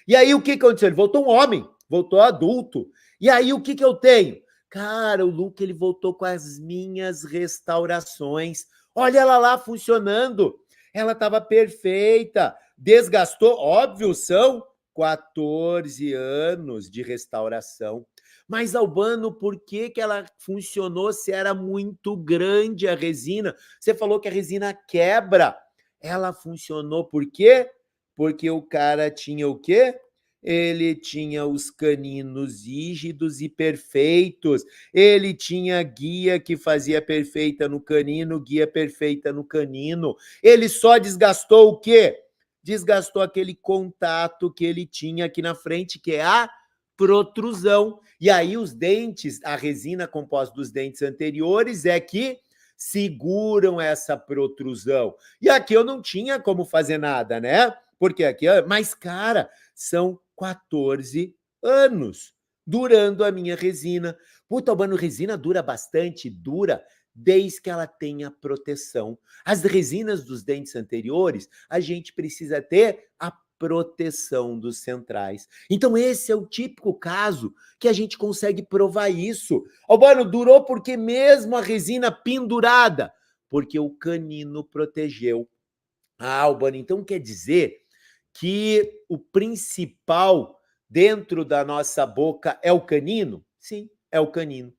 E aí o que aconteceu? Ele voltou um homem, voltou adulto. E aí o que eu tenho? Cara, o Luca, ele voltou com as minhas restaurações. Olha ela lá funcionando. Ela estava perfeita. Desgastou, óbvio, são 14 anos de restauração. Mas, Albano, por que ela funcionou se era muito grande a resina? Você falou que a resina quebra. Ela funcionou por quê? Porque o cara tinha o quê? Ele tinha os caninos rígidos e perfeitos. Ele tinha guia que fazia perfeita no canino, guia perfeita no canino. Ele só desgastou o quê? Desgastou aquele contato que ele tinha aqui na frente, que é a protrusão. E aí os dentes, a resina composta dos dentes anteriores é que seguram essa protrusão. E aqui eu não tinha como fazer nada, né? Porque aqui, mas cara, são 14 anos durando a minha resina. Puta, Albano, resina dura bastante, dura desde que ela tenha proteção. As resinas dos dentes anteriores, a gente precisa ter a proteção dos centrais. Então esse é o típico caso que a gente consegue provar isso. Albano, durou porque mesmo a resina pendurada, porque o canino protegeu. Ah, Albano, então quer dizer que o principal dentro da nossa boca é o canino? Sim, é o canino.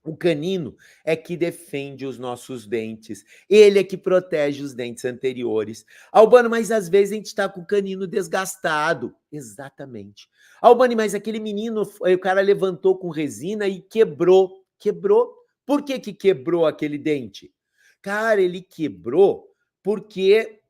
O canino é que defende os nossos dentes. Ele é que protege os dentes anteriores. Albano, mas às vezes a gente está com o canino desgastado. Exatamente. Albano, mas aquele menino, o cara levantou com resina e quebrou. Quebrou. Por que quebrou aquele dente? Cara, ele quebrou porque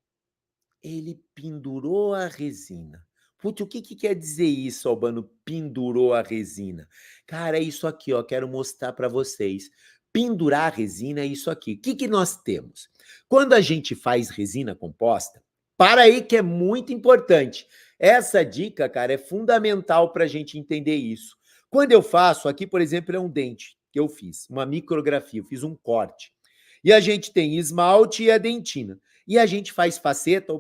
ele pendurou a resina. Putz, o que quer dizer isso, Albano? Pendurou a resina. Cara, é isso aqui, ó, quero mostrar para vocês. Pendurar a resina é isso aqui. O que nós temos? Quando a gente faz resina composta, para aí que é muito importante. Essa dica, cara, é fundamental para a gente entender isso. Quando eu faço, aqui, por exemplo, é um dente que eu fiz, uma micrografia, eu fiz um corte. E a gente tem esmalte e a dentina. E a gente faz faceta,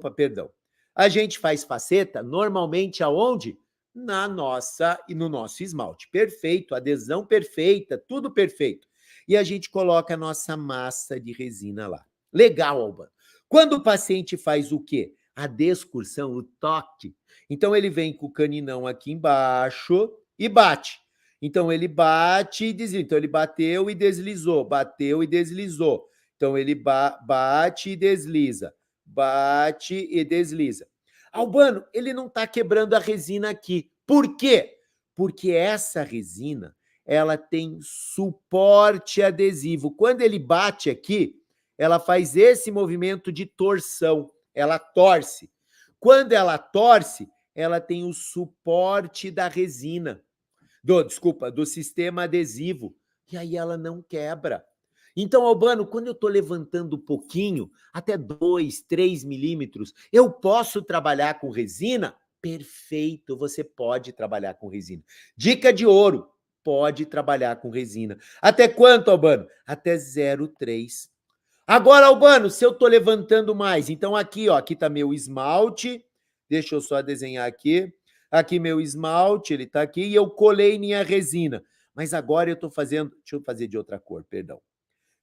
a gente faz faceta normalmente aonde? No nosso esmalte. Perfeito, adesão perfeita, tudo perfeito. E a gente coloca a nossa massa de resina lá. Legal, Albano. Quando o paciente faz o quê? A descursão, o toque. Então ele vem com o caninão aqui embaixo e bate. Então ele bate e desliza. Então ele bateu e deslizou, bateu e deslizou. Então ele bate e desliza, bate e desliza. Albano, ele não está quebrando a resina aqui. Por quê? Porque essa resina, ela tem suporte adesivo. Quando ele bate aqui, ela faz esse movimento de torção, ela torce. Quando ela torce, ela tem o suporte da resina, do sistema adesivo. E aí ela não quebra. Então, Albano, quando eu estou levantando um pouquinho, até 2, 3 milímetros, eu posso trabalhar com resina? Perfeito, você pode trabalhar com resina. Dica de ouro, pode trabalhar com resina. Até quanto, Albano? Até 0,3. Agora, Albano, se eu tô levantando mais, então aqui, ó, aqui tá meu esmalte, deixa eu só desenhar aqui. Aqui meu esmalte, ele tá aqui, e eu colei minha resina. Mas agora eu tô fazendo, deixa eu fazer de outra cor, perdão.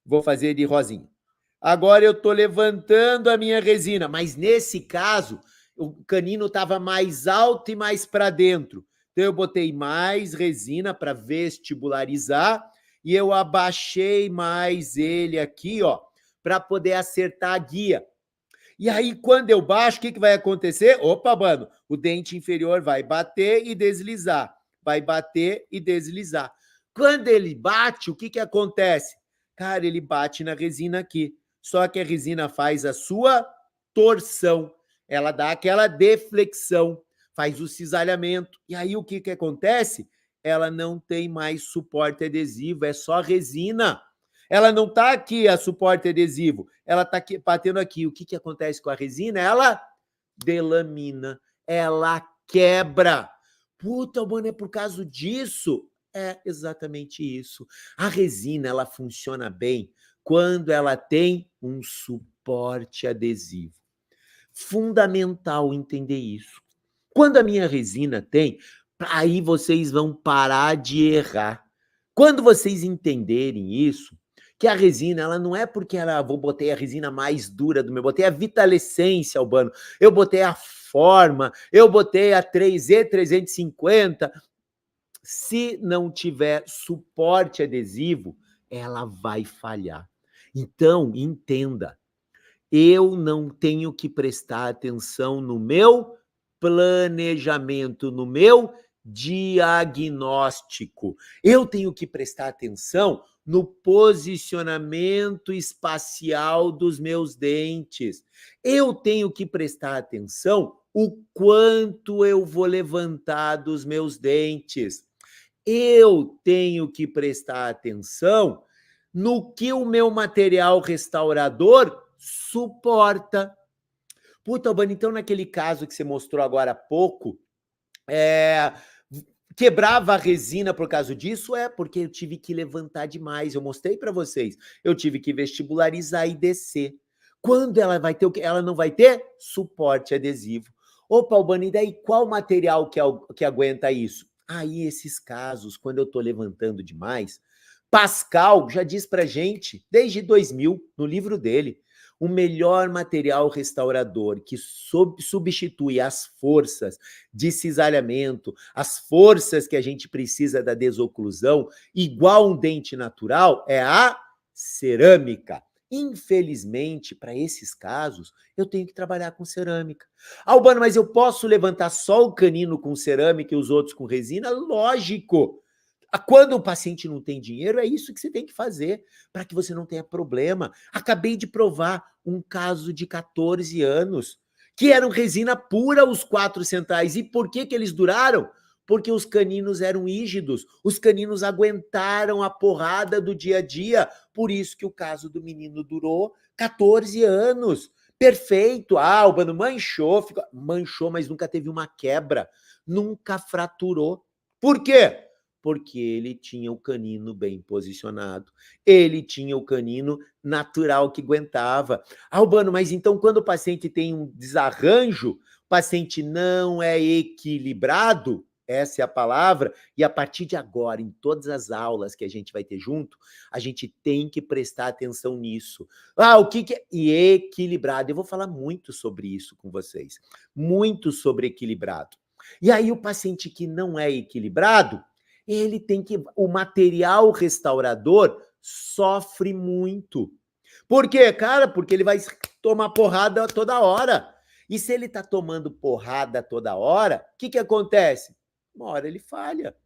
Vou fazer de rosinha. Agora eu estou levantando a minha resina, mas nesse caso, o canino estava mais alto e mais para dentro. Então eu botei mais resina para vestibularizar e eu abaixei mais ele aqui, ó, para poder acertar a guia. E aí, quando eu baixo, o que vai acontecer? Opa, mano, o dente inferior vai bater e deslizar. Vai bater e deslizar. Quando ele bate, o que acontece? Cara, ele bate na resina aqui. Só que a resina faz a sua torção. Ela dá aquela deflexão, faz o cisalhamento. E aí, o que acontece? Ela não tem mais suporte adesivo, é só resina. Ela não está aqui, a suporte adesivo. Ela está batendo aqui. O que acontece com a resina? Ela delamina. Ela quebra. Puta, mano, é por causa disso? É exatamente isso. A resina, ela funciona bem quando ela tem um suporte adesivo. Fundamental entender isso. Quando a minha resina tem, aí vocês vão parar de errar. Quando vocês entenderem isso, que a resina, ela não é porque vou botei a resina mais dura do meu, botei a Vitalescência, Albano, eu botei a Forma, eu botei a 3E350, se não tiver suporte adesivo, ela vai falhar. Então, entenda, eu não tenho que prestar atenção no meu planejamento, no meu diagnóstico. Eu tenho que prestar atenção no posicionamento espacial dos meus dentes. Eu tenho que prestar atenção o quanto eu vou levantar dos meus dentes. Eu tenho que prestar atenção no que o meu material restaurador suporta. Puta, Albano, então naquele caso que você mostrou agora há pouco, quebrava a resina por causa disso? É, porque eu tive que levantar demais. Eu mostrei para vocês. Eu tive que vestibularizar e descer. Quando ela vai ter o quê? Ela não vai ter suporte adesivo. Opa, Albano, e daí qual material que aguenta isso? Aí, esses casos, quando eu estou levantando demais, Pascal já diz pra gente, desde 2000, no livro dele, o melhor material restaurador que substitui as forças de cisalhamento, as forças que a gente precisa da desoclusão, igual um dente natural, é a cerâmica. Infelizmente, para esses casos, eu tenho que trabalhar com cerâmica. Albano, mas eu posso levantar só o canino com cerâmica e os outros com resina? Lógico! Quando o paciente não tem dinheiro, é isso que você tem que fazer, para que você não tenha problema. Acabei de provar um caso de 14 anos, que eram resina pura os 4 centais. E por que eles duraram? Porque os caninos eram rígidos, os caninos aguentaram a porrada do dia a dia. Por isso que o caso do menino durou 14 anos. Perfeito. Ah, o Albano manchou, mas nunca teve uma quebra, nunca fraturou. Por quê? Porque ele tinha o canino bem posicionado, ele tinha o canino natural que aguentava. Albano, mas então quando o paciente tem um desarranjo, o paciente não é equilibrado, essa é a palavra, e a partir de agora, em todas as aulas que a gente vai ter junto, a gente tem que prestar atenção nisso. O que é? E equilibrado. Eu vou falar muito sobre isso com vocês, muito sobre equilibrado. E aí o paciente que não é equilibrado, ele tem que... O material restaurador sofre muito. Por quê, cara? Porque ele vai tomar porrada toda hora. E se ele tá tomando porrada toda hora, o que acontece? Uma hora ele falha.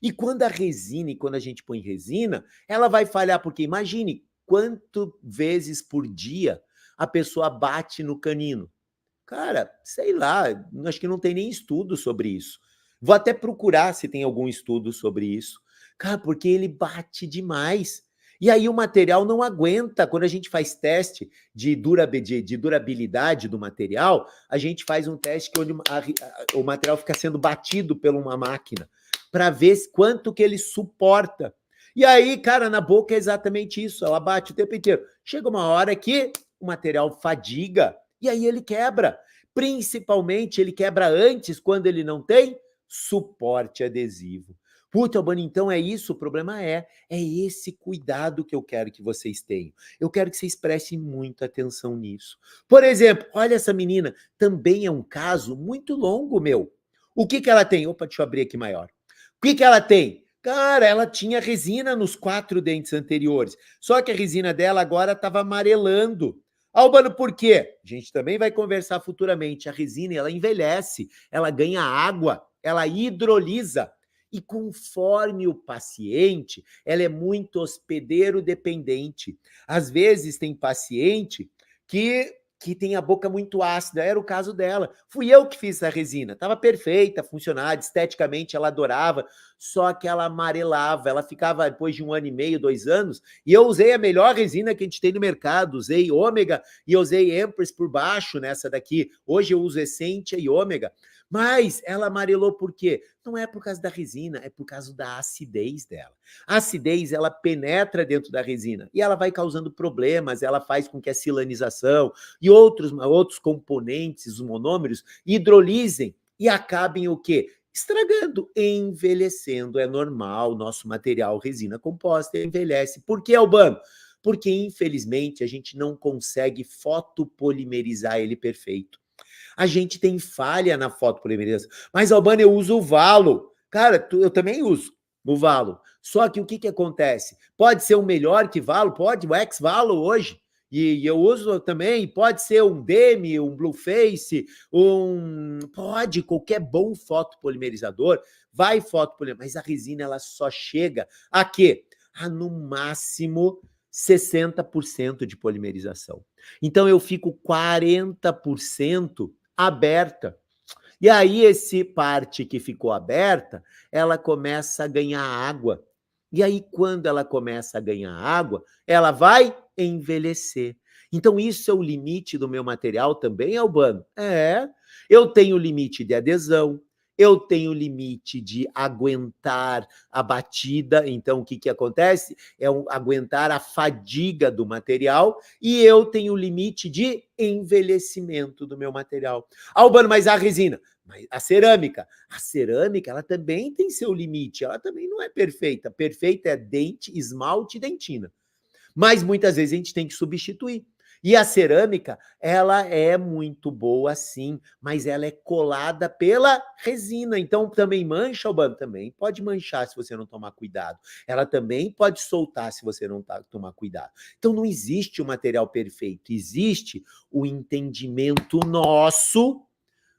E quando a gente põe resina, ela vai falhar, porque imagine quantas vezes por dia a pessoa bate no canino. Cara, sei lá, acho que não tem nem estudo sobre isso. Vou até procurar se tem algum estudo sobre isso. Cara, porque ele bate demais. E aí o material não aguenta. Quando a gente faz teste de durabilidade do material, a gente faz um teste que onde o material fica sendo batido por uma máquina para ver quanto que ele suporta. E aí, cara, na boca é exatamente isso. Ela bate o tempo inteiro. Chega uma hora que o material fadiga e aí ele quebra. Principalmente, ele quebra antes, quando ele não tem suporte adesivo. Puta, Albani, então é isso? O problema é esse cuidado que eu quero que vocês tenham. Eu quero que vocês prestem muita atenção nisso. Por exemplo, olha essa menina, também é um caso muito longo, meu. O que que ela tem? Opa, deixa eu abrir aqui maior. O que que ela tem? Cara, ela tinha resina nos 4 dentes anteriores, só que a resina dela agora estava amarelando. Albano, por quê? A gente também vai conversar futuramente. A resina, ela envelhece, ela ganha água, ela hidrolisa. E conforme o paciente, ela é muito hospedeiro dependente. Às vezes tem paciente que tem a boca muito ácida, era o caso dela. Fui eu que fiz a resina, estava perfeita, funcionava, esteticamente ela adorava, só que ela amarelava, ela ficava depois de 1 ano e meio, 2 anos, e eu usei a melhor resina que a gente tem no mercado, usei ômega e usei Empress por baixo nessa daqui. Hoje eu uso Essentia e ômega. Mas ela amarelou por quê? Não é por causa da resina, é por causa da acidez dela. A acidez, ela penetra dentro da resina e ela vai causando problemas, ela faz com que a silanização e outros componentes, os monômeros, hidrolisem e acabem o quê? Estragando, envelhecendo. É normal, nosso material resina composta envelhece. Por que, Albano? Porque, infelizmente, a gente não consegue fotopolimerizar ele perfeito. A gente tem falha na fotopolimerização. Mas, Albano, eu uso o Valo. Cara, eu também uso o Valo. Só que o que acontece? Pode ser um melhor que Valo? Pode, o X-Valo hoje. E eu uso também, pode ser um Demi, um Blueface, pode, qualquer bom fotopolimerizador, vai fotopolimerizar, mas a resina ela só chega a quê? A no máximo 60% de polimerização. Então eu fico 40% aberta. E aí esse parte que ficou aberta, ela começa a ganhar água. E aí quando ela começa a ganhar água, ela vai envelhecer. Então isso é o limite do meu material também, Albano? É. Eu tenho limite de adesão, eu tenho limite de aguentar a batida. Então o que acontece? É aguentar a fadiga do material e eu tenho limite de envelhecimento do meu material. Albano, mas a resina? A cerâmica ela também tem seu limite, ela também não é perfeita. Perfeita é dente, esmalte e dentina. Mas muitas vezes a gente tem que substituir. E a cerâmica, ela é muito boa sim, mas ela é colada pela resina, então também mancha, Albano? Também pode manchar se você não tomar cuidado. Ela também pode soltar se você não tomar cuidado. Então não existe o material perfeito, existe o entendimento nosso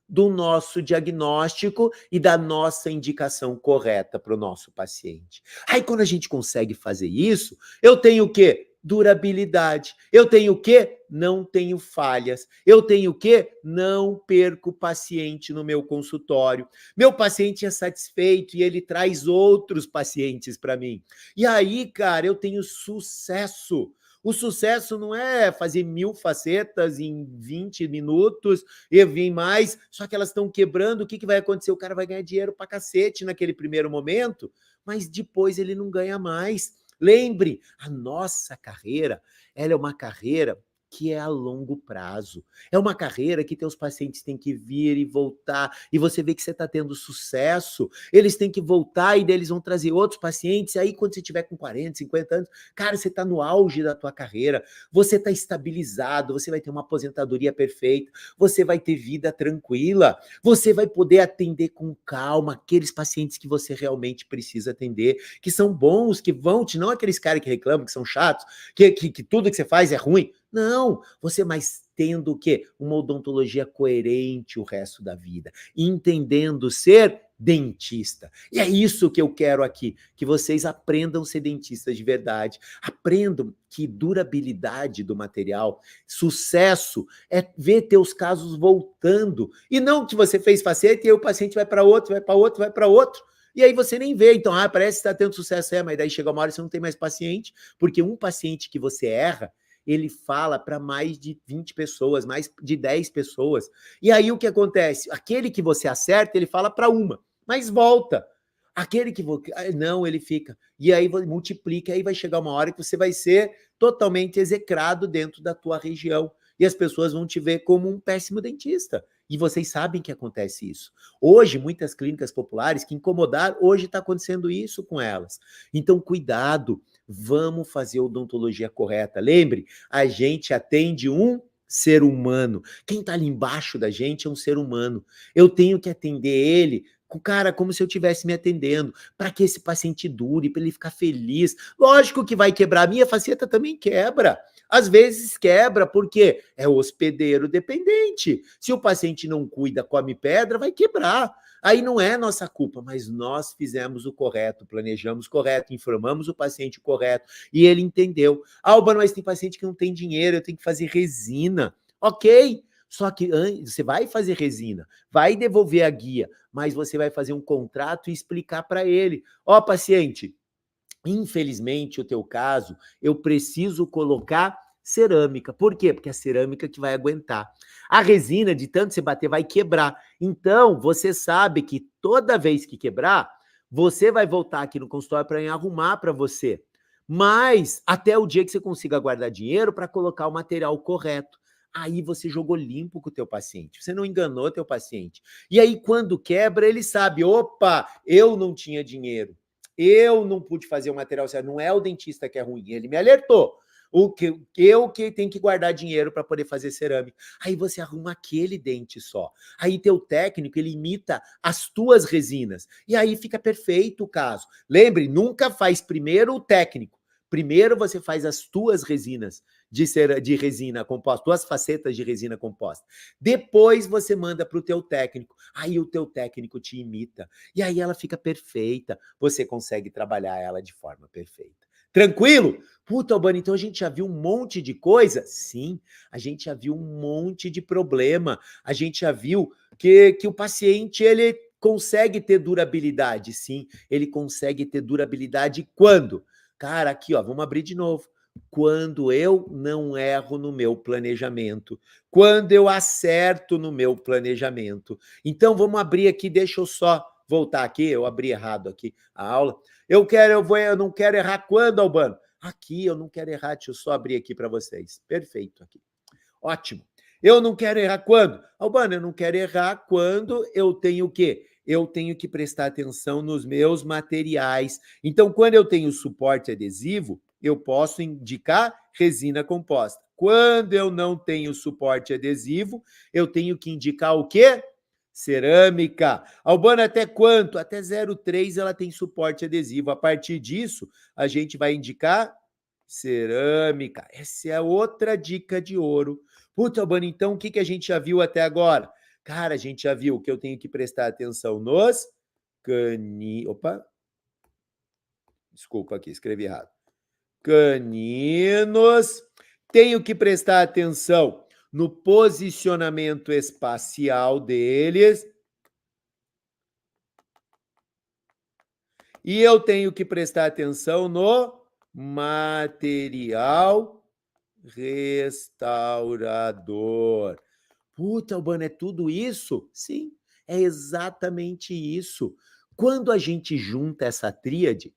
do nosso diagnóstico e da nossa indicação correta para o nosso paciente. Aí, quando a gente consegue fazer isso, eu tenho o quê? Durabilidade. Eu tenho o quê? Não tenho falhas. Eu tenho o quê? Não perco paciente no meu consultório. Meu paciente é satisfeito e ele traz outros pacientes para mim. E aí, cara, eu tenho sucesso. O sucesso não é fazer 1000 facetas em 20 minutos e vir mais, só que elas estão quebrando. O que vai acontecer? O cara vai ganhar dinheiro pra cacete naquele primeiro momento, mas depois ele não ganha mais. Lembre, a nossa carreira, ela é uma carreira que é a longo prazo. É uma carreira que teus pacientes têm que vir e voltar, e você vê que você está tendo sucesso, eles têm que voltar e daí eles vão trazer outros pacientes, e aí quando você tiver com 40, 50 anos, cara, você está no auge da tua carreira, você está estabilizado, você vai ter uma aposentadoria perfeita, você vai ter vida tranquila, você vai poder atender com calma aqueles pacientes que você realmente precisa atender, que são bons, que vão te, não aqueles caras que reclamam, que são chatos, que tudo que você faz é ruim. Não, você mais tendo o quê? Uma odontologia coerente o resto da vida, entendendo ser dentista. E é isso que eu quero aqui, que vocês aprendam a ser dentistas de verdade, aprendam que durabilidade do material, sucesso é ver teus casos voltando, e não que você fez facete e aí o paciente vai para outro, vai para outro, vai para outro. E aí você nem vê, então, parece que está tendo sucesso, mas daí chega uma hora que você não tem mais paciente, porque um paciente que você erra, ele fala para mais de 20 pessoas, mais de 10 pessoas. E aí o que acontece? Aquele que você acerta, ele fala para uma, mas volta. Aquele que não, ele fica. E aí multiplica, aí vai chegar uma hora que você vai ser totalmente execrado dentro da tua região. E as pessoas vão te ver como um péssimo dentista. E vocês sabem que acontece isso. Hoje, muitas clínicas populares que incomodaram, hoje está acontecendo isso com elas. Então, cuidado, vamos fazer a odontologia correta. Lembre, a gente atende um ser humano. Quem está ali embaixo da gente é um ser humano. Eu tenho que atender ele, cara, como se eu estivesse me atendendo, para que esse paciente dure, para ele ficar feliz. Lógico que vai quebrar, a minha faceta também quebra. Às vezes quebra porque é hospedeiro dependente. Se o paciente não cuida, come pedra, vai quebrar. Aí não é nossa culpa, mas nós fizemos o correto, planejamos correto, informamos o paciente correto e ele entendeu. Alba, mas tem paciente que não tem dinheiro, eu tenho que fazer resina. Ok, só que você vai fazer resina, vai devolver a guia, mas você vai fazer um contrato e explicar para ele. Ó, paciente, infelizmente, o teu caso, eu preciso colocar cerâmica. Por quê? Porque é a cerâmica que vai aguentar. A resina, de tanto você bater, vai quebrar. Então, você sabe que toda vez que quebrar, você vai voltar aqui no consultório para arrumar para você. Mas até o dia que você consiga guardar dinheiro para colocar o material correto. Aí você jogou limpo com o teu paciente. Você não enganou o teu paciente. E aí, quando quebra, ele sabe, opa, eu não tinha dinheiro. Eu não pude fazer o material certo. Não é o dentista que é ruim, ele me alertou. Eu que tenho que guardar dinheiro para poder fazer cerâmica. Aí você arruma aquele dente só. Aí teu técnico, ele imita as tuas resinas. E aí fica perfeito o caso. Lembre, nunca faz primeiro o técnico. Primeiro você faz as tuas resinas de resina composta, tuas facetas de resina composta. Depois você manda para o teu técnico. Aí o teu técnico te imita. E aí ela fica perfeita. Você consegue trabalhar ela de forma perfeita. Tranquilo? Puta, Albano, então a gente já viu um monte de coisa? Sim, a gente já viu um monte de problema. A gente já viu que o paciente, ele consegue ter durabilidade. Sim, ele consegue ter durabilidade quando? Cara, aqui, ó, vamos abrir de novo. Quando eu não erro no meu planejamento, quando eu acerto no meu planejamento. Então, vamos abrir aqui, deixa eu só voltar aqui, eu abri errado aqui a aula. Eu não quero errar quando, Albano? Aqui, eu não quero errar, deixa eu só abrir aqui para vocês. Perfeito aqui. Ótimo. Eu não quero errar quando? Albano, eu não quero errar quando eu tenho o quê? Eu tenho que prestar atenção nos meus materiais. Então, quando eu tenho suporte adesivo, eu posso indicar resina composta. Quando eu não tenho suporte adesivo, eu tenho que indicar o quê? Cerâmica. Albano, até quanto? Até 0,3 ela tem suporte adesivo. A partir disso, a gente vai indicar cerâmica. Essa é outra dica de ouro. Puta, Albano, então o que a gente já viu até agora? Cara, a gente já viu que eu tenho que prestar atenção nos Opa, desculpa aqui, escrevi errado. Caninos. Tenho que prestar atenção no posicionamento espacial deles. E eu tenho que prestar atenção no material restaurador. Puta, Albano, é tudo isso? Sim, é exatamente isso. Quando a gente junta essa tríade,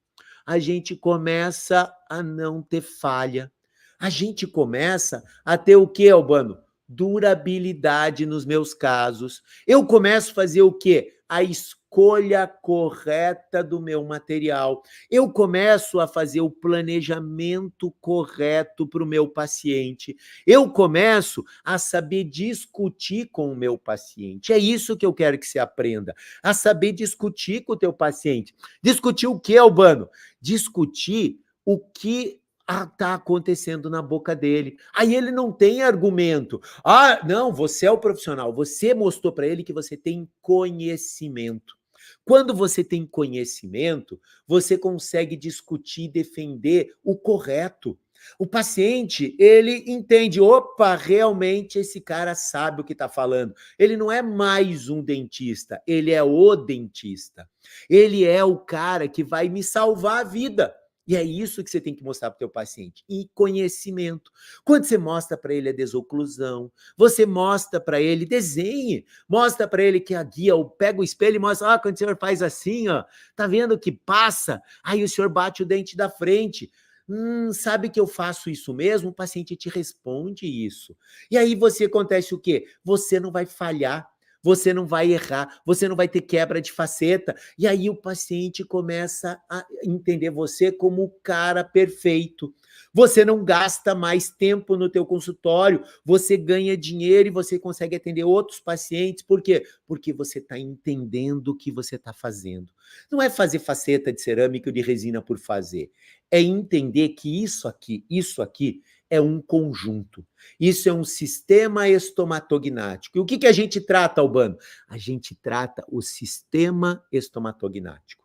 a gente começa a não ter falha. A gente começa a ter o quê, Albano? Durabilidade nos meus casos. Eu começo a fazer o quê? A escolha correta do meu material. Eu começo a fazer o planejamento correto para o meu paciente. Eu começo a saber discutir com o meu paciente. É isso que eu quero que você aprenda, a saber discutir com o teu paciente. Discutir o que, Albano? Discutir o que está acontecendo na boca dele. Aí ele não tem argumento. Ah, não, você é o profissional. Você mostrou para ele que você tem conhecimento. Quando você tem conhecimento, você consegue discutir e defender o correto. O paciente, ele entende, opa, realmente esse cara sabe o que está falando. Ele não é mais um dentista, ele é o dentista. Ele é o cara que vai me salvar a vida. E é isso que você tem que mostrar para o teu paciente. E conhecimento. Quando você mostra para ele a desoclusão, você mostra para ele, desenhe, mostra para ele que a guia, pega o espelho e mostra, quando o senhor faz assim, ó, tá vendo que passa? Aí o senhor bate o dente da frente. Sabe que eu faço isso mesmo? O paciente te responde isso. E aí acontece o quê? Você não vai falhar, você não vai errar, você não vai ter quebra de faceta. E aí o paciente começa a entender você como o cara perfeito. Você não gasta mais tempo no teu consultório, você ganha dinheiro e você consegue atender outros pacientes. Por quê? Porque você está entendendo o que você está fazendo. Não é fazer faceta de cerâmica ou de resina por fazer. É entender que isso aqui é um conjunto. Isso é um sistema estomatognático. E o que a gente trata, Albano? A gente trata o sistema estomatognático.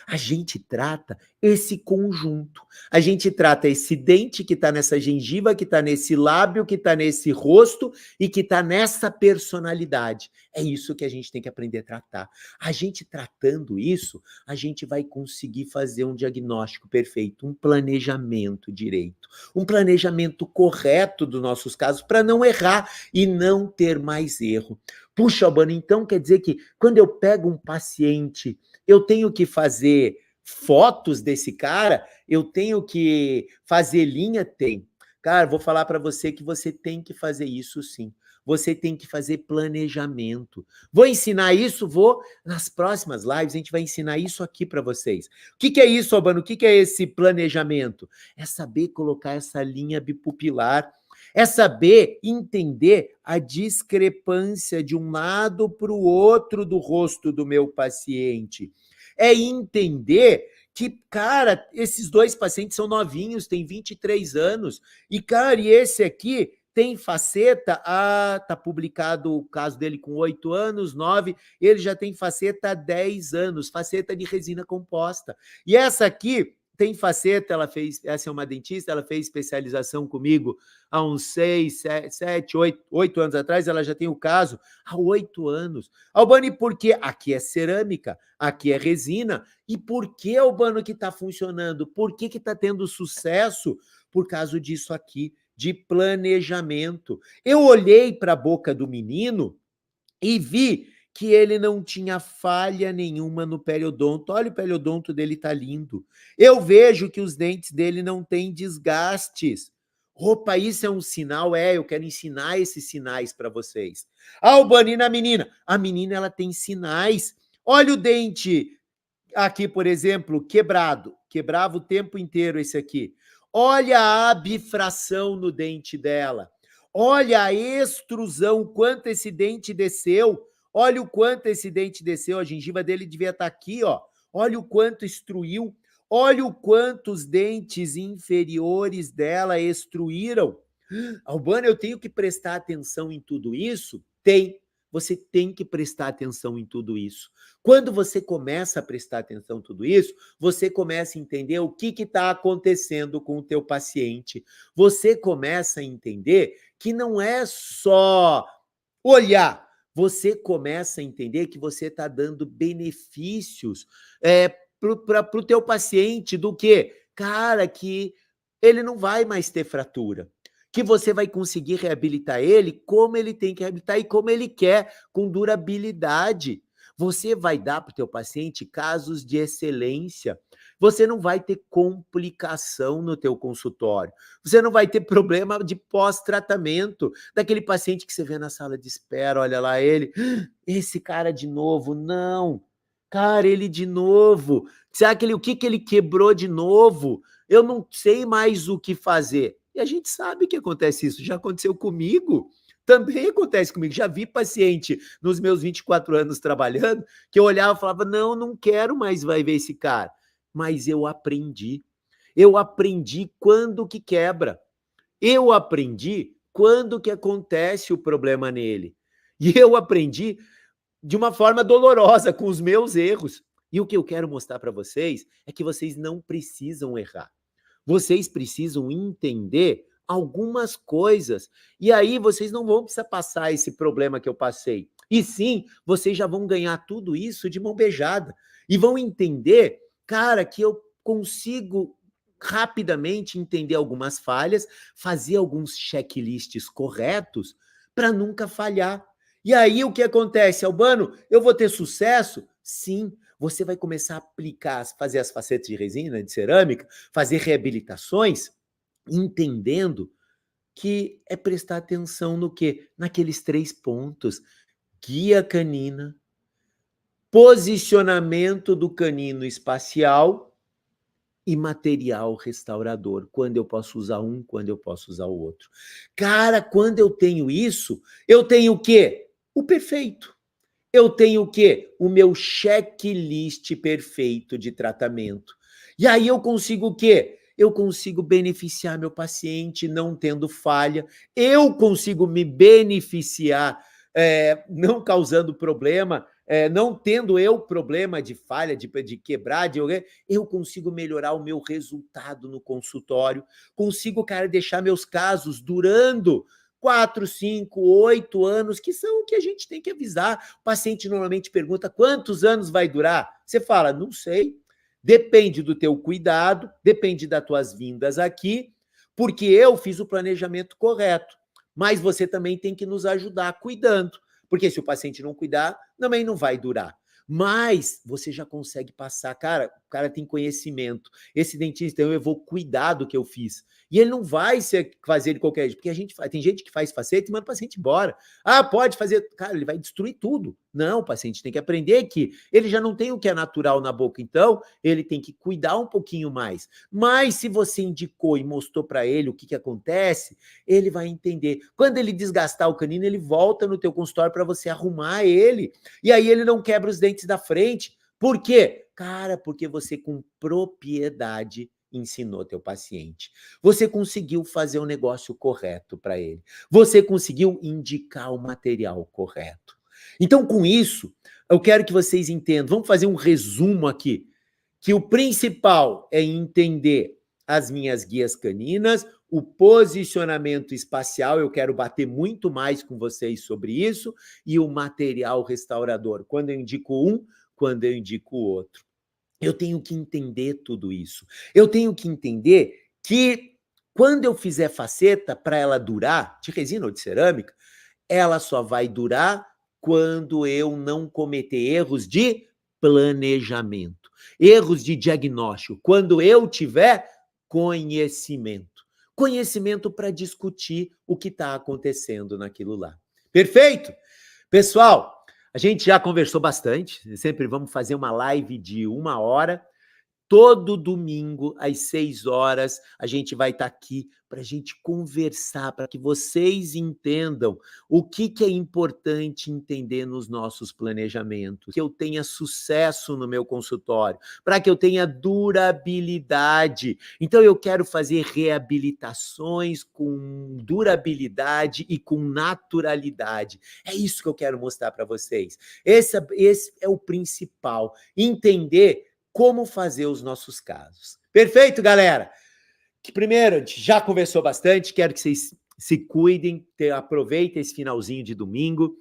A gente trata esse conjunto. A gente trata esse dente que está nessa gengiva, que está nesse lábio, que está nesse rosto e que está nessa personalidade. É isso que a gente tem que aprender a tratar. A gente tratando isso, a gente vai conseguir fazer um diagnóstico perfeito, um planejamento direito, um planejamento correto dos nossos casos para não errar e não ter mais erro. Puxa, Albano, então quer dizer que quando eu pego um paciente, eu tenho que fazer fotos desse cara? Eu tenho que fazer linha? Tem. Cara, vou falar para você que você tem que fazer isso sim. Você tem que fazer planejamento. Vou ensinar isso, nas próximas lives, a gente vai ensinar isso aqui para vocês. O que é isso, Albano? O que é esse planejamento? É saber colocar essa linha bipupilar, é saber entender a discrepância de um lado para o outro do rosto do meu paciente. É entender que, cara, esses dois pacientes são novinhos, têm 23 anos, e, cara, e esse aqui tem faceta, tá publicado o caso dele com 8 anos, 9, ele já tem faceta há 10 anos, faceta de resina composta. E essa aqui tem faceta, essa é uma dentista, ela fez especialização comigo há uns 6, 7, 8 anos atrás, ela já tem o caso há 8 anos. Albani, por quê? Aqui é cerâmica, aqui é resina. E por que, Albano, que está funcionando? Por que está tendo sucesso? Por causa disso aqui, de planejamento. Eu olhei para a boca do menino e vi que ele não tinha falha nenhuma no periodonto. Olha, o periodonto dele tá lindo. Eu vejo que os dentes dele não têm desgastes. Opa, isso é um sinal? Eu quero ensinar esses sinais para vocês. Albanina, a menina ela tem sinais. Olha o dente aqui, por exemplo, quebrado. Quebrava o tempo inteiro esse aqui. Olha a bifração no dente dela. Olha a extrusão, o quanto esse dente desceu. Olha o quanto esse dente desceu. A gengiva dele devia estar aqui, ó. Olha o quanto extruiu. Olha o quanto os dentes inferiores dela extruíram. Albano, eu tenho que prestar atenção em tudo isso? Tem. Você tem que prestar atenção em tudo isso. Quando você começa a prestar atenção em tudo isso, você começa a entender o que está acontecendo com o teu paciente. Você começa a entender que não é só olhar. Você começa a entender que você está dando benefícios para o teu paciente do que? Cara, que ele não vai mais ter fratura, que você vai conseguir reabilitar ele como ele tem que reabilitar e como ele quer, com durabilidade. Você vai dar para o teu paciente casos de excelência. Você não vai ter complicação no teu consultório. Você não vai ter problema de pós-tratamento, daquele paciente que você vê na sala de espera, olha lá ele, esse cara de novo, não. Cara, ele de novo. Será que o que ele quebrou de novo? Eu não sei mais o que fazer. E a gente sabe que acontece isso, já aconteceu comigo, também acontece comigo. Já vi paciente nos meus 24 anos trabalhando, que eu olhava e falava, não quero mais vai ver esse cara. Mas eu aprendi. Eu aprendi quando que quebra. Eu aprendi quando que acontece o problema nele. E eu aprendi de uma forma dolorosa, com os meus erros. E o que eu quero mostrar para vocês é que vocês não precisam errar. Vocês precisam entender algumas coisas. E aí vocês não vão precisar passar esse problema que eu passei. E sim, vocês já vão ganhar tudo isso de mão beijada. E vão entender, cara, que eu consigo rapidamente entender algumas falhas, fazer alguns checklists corretos para nunca falhar. E aí o que acontece, Albano? Eu vou ter sucesso? Sim. Você vai começar a aplicar, fazer as facetas de resina, de cerâmica, fazer reabilitações, entendendo que é prestar atenção no quê? Naqueles 3 pontos: guia canina, posicionamento do canino espacial e material restaurador. Quando eu posso usar um, quando eu posso usar o outro. Cara, quando eu tenho isso, eu tenho o quê? O perfeito. Eu tenho o quê? O meu checklist perfeito de tratamento. E aí eu consigo o quê? Eu consigo beneficiar meu paciente não tendo falha, eu consigo me beneficiar não causando problema, não tendo eu problema de falha, de quebrar, eu consigo melhorar o meu resultado no consultório, consigo, cara, deixar meus casos durando 4, 5, 8 anos, que são o que a gente tem que avisar. O paciente normalmente pergunta quantos anos vai durar? Você fala, não sei. Depende do teu cuidado, depende das tuas vindas aqui, porque eu fiz o planejamento correto. Mas você também tem que nos ajudar cuidando, porque se o paciente não cuidar, também não vai durar. Mas você já consegue passar, cara, o cara tem conhecimento. Esse dentista, eu vou cuidar do que eu fiz. E ele não vai fazer de qualquer jeito, porque tem gente que faz facete e manda o paciente embora. Ah, pode fazer. Cara, ele vai destruir tudo. Não, o paciente tem que aprender que ele já não tem o que é natural na boca, então ele tem que cuidar um pouquinho mais. Mas se você indicou e mostrou para ele o que acontece, ele vai entender. Quando ele desgastar o canino, ele volta no teu consultório para você arrumar ele. E aí ele não quebra os dentes da frente. Por quê? Cara, porque você com propriedade ensinou teu paciente. Você conseguiu fazer o negócio correto para ele. Você conseguiu indicar o material correto. Então, com isso, eu quero que vocês entendam. Vamos fazer um resumo aqui. Que o principal é entender as minhas guias caninas, o posicionamento espacial, eu quero bater muito mais com vocês sobre isso, e o material restaurador, quando eu indico um, quando eu indico o outro. Eu tenho que entender tudo isso. Eu tenho que entender que quando eu fizer faceta para ela durar, de resina ou de cerâmica, ela só vai durar quando eu não cometer erros de planejamento, erros de diagnóstico, quando eu tiver conhecimento. Conhecimento para discutir o que está acontecendo naquilo lá. Perfeito? Pessoal, a gente já conversou bastante, sempre vamos fazer uma live de 1 hora. Todo domingo, às 6 horas, a gente vai estar aqui para a gente conversar, para que vocês entendam o que é importante entender nos nossos planejamentos, que eu tenha sucesso no meu consultório, para que eu tenha durabilidade. Então, eu quero fazer reabilitações com durabilidade e com naturalidade. É isso que eu quero mostrar para vocês. Esse é o principal, entender como fazer os nossos casos. Perfeito, galera? Que primeiro, a gente já conversou bastante, quero que vocês se cuidem, aproveitem esse finalzinho de domingo,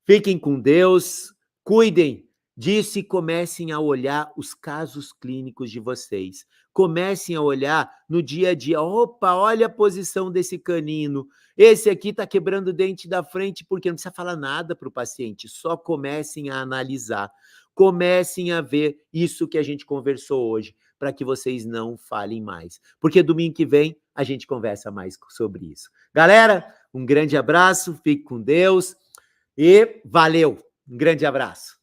fiquem com Deus, cuidem disso e comecem a olhar os casos clínicos de vocês. Comecem a olhar no dia a dia, opa, olha a posição desse canino, esse aqui está quebrando o dente da frente, porque não precisa falar nada para o paciente, só comecem a analisar. Comecem a ver isso que a gente conversou hoje, para que vocês não falem mais. Porque domingo que vem a gente conversa mais sobre isso. Galera, um grande abraço, fique com Deus e valeu! Um grande abraço!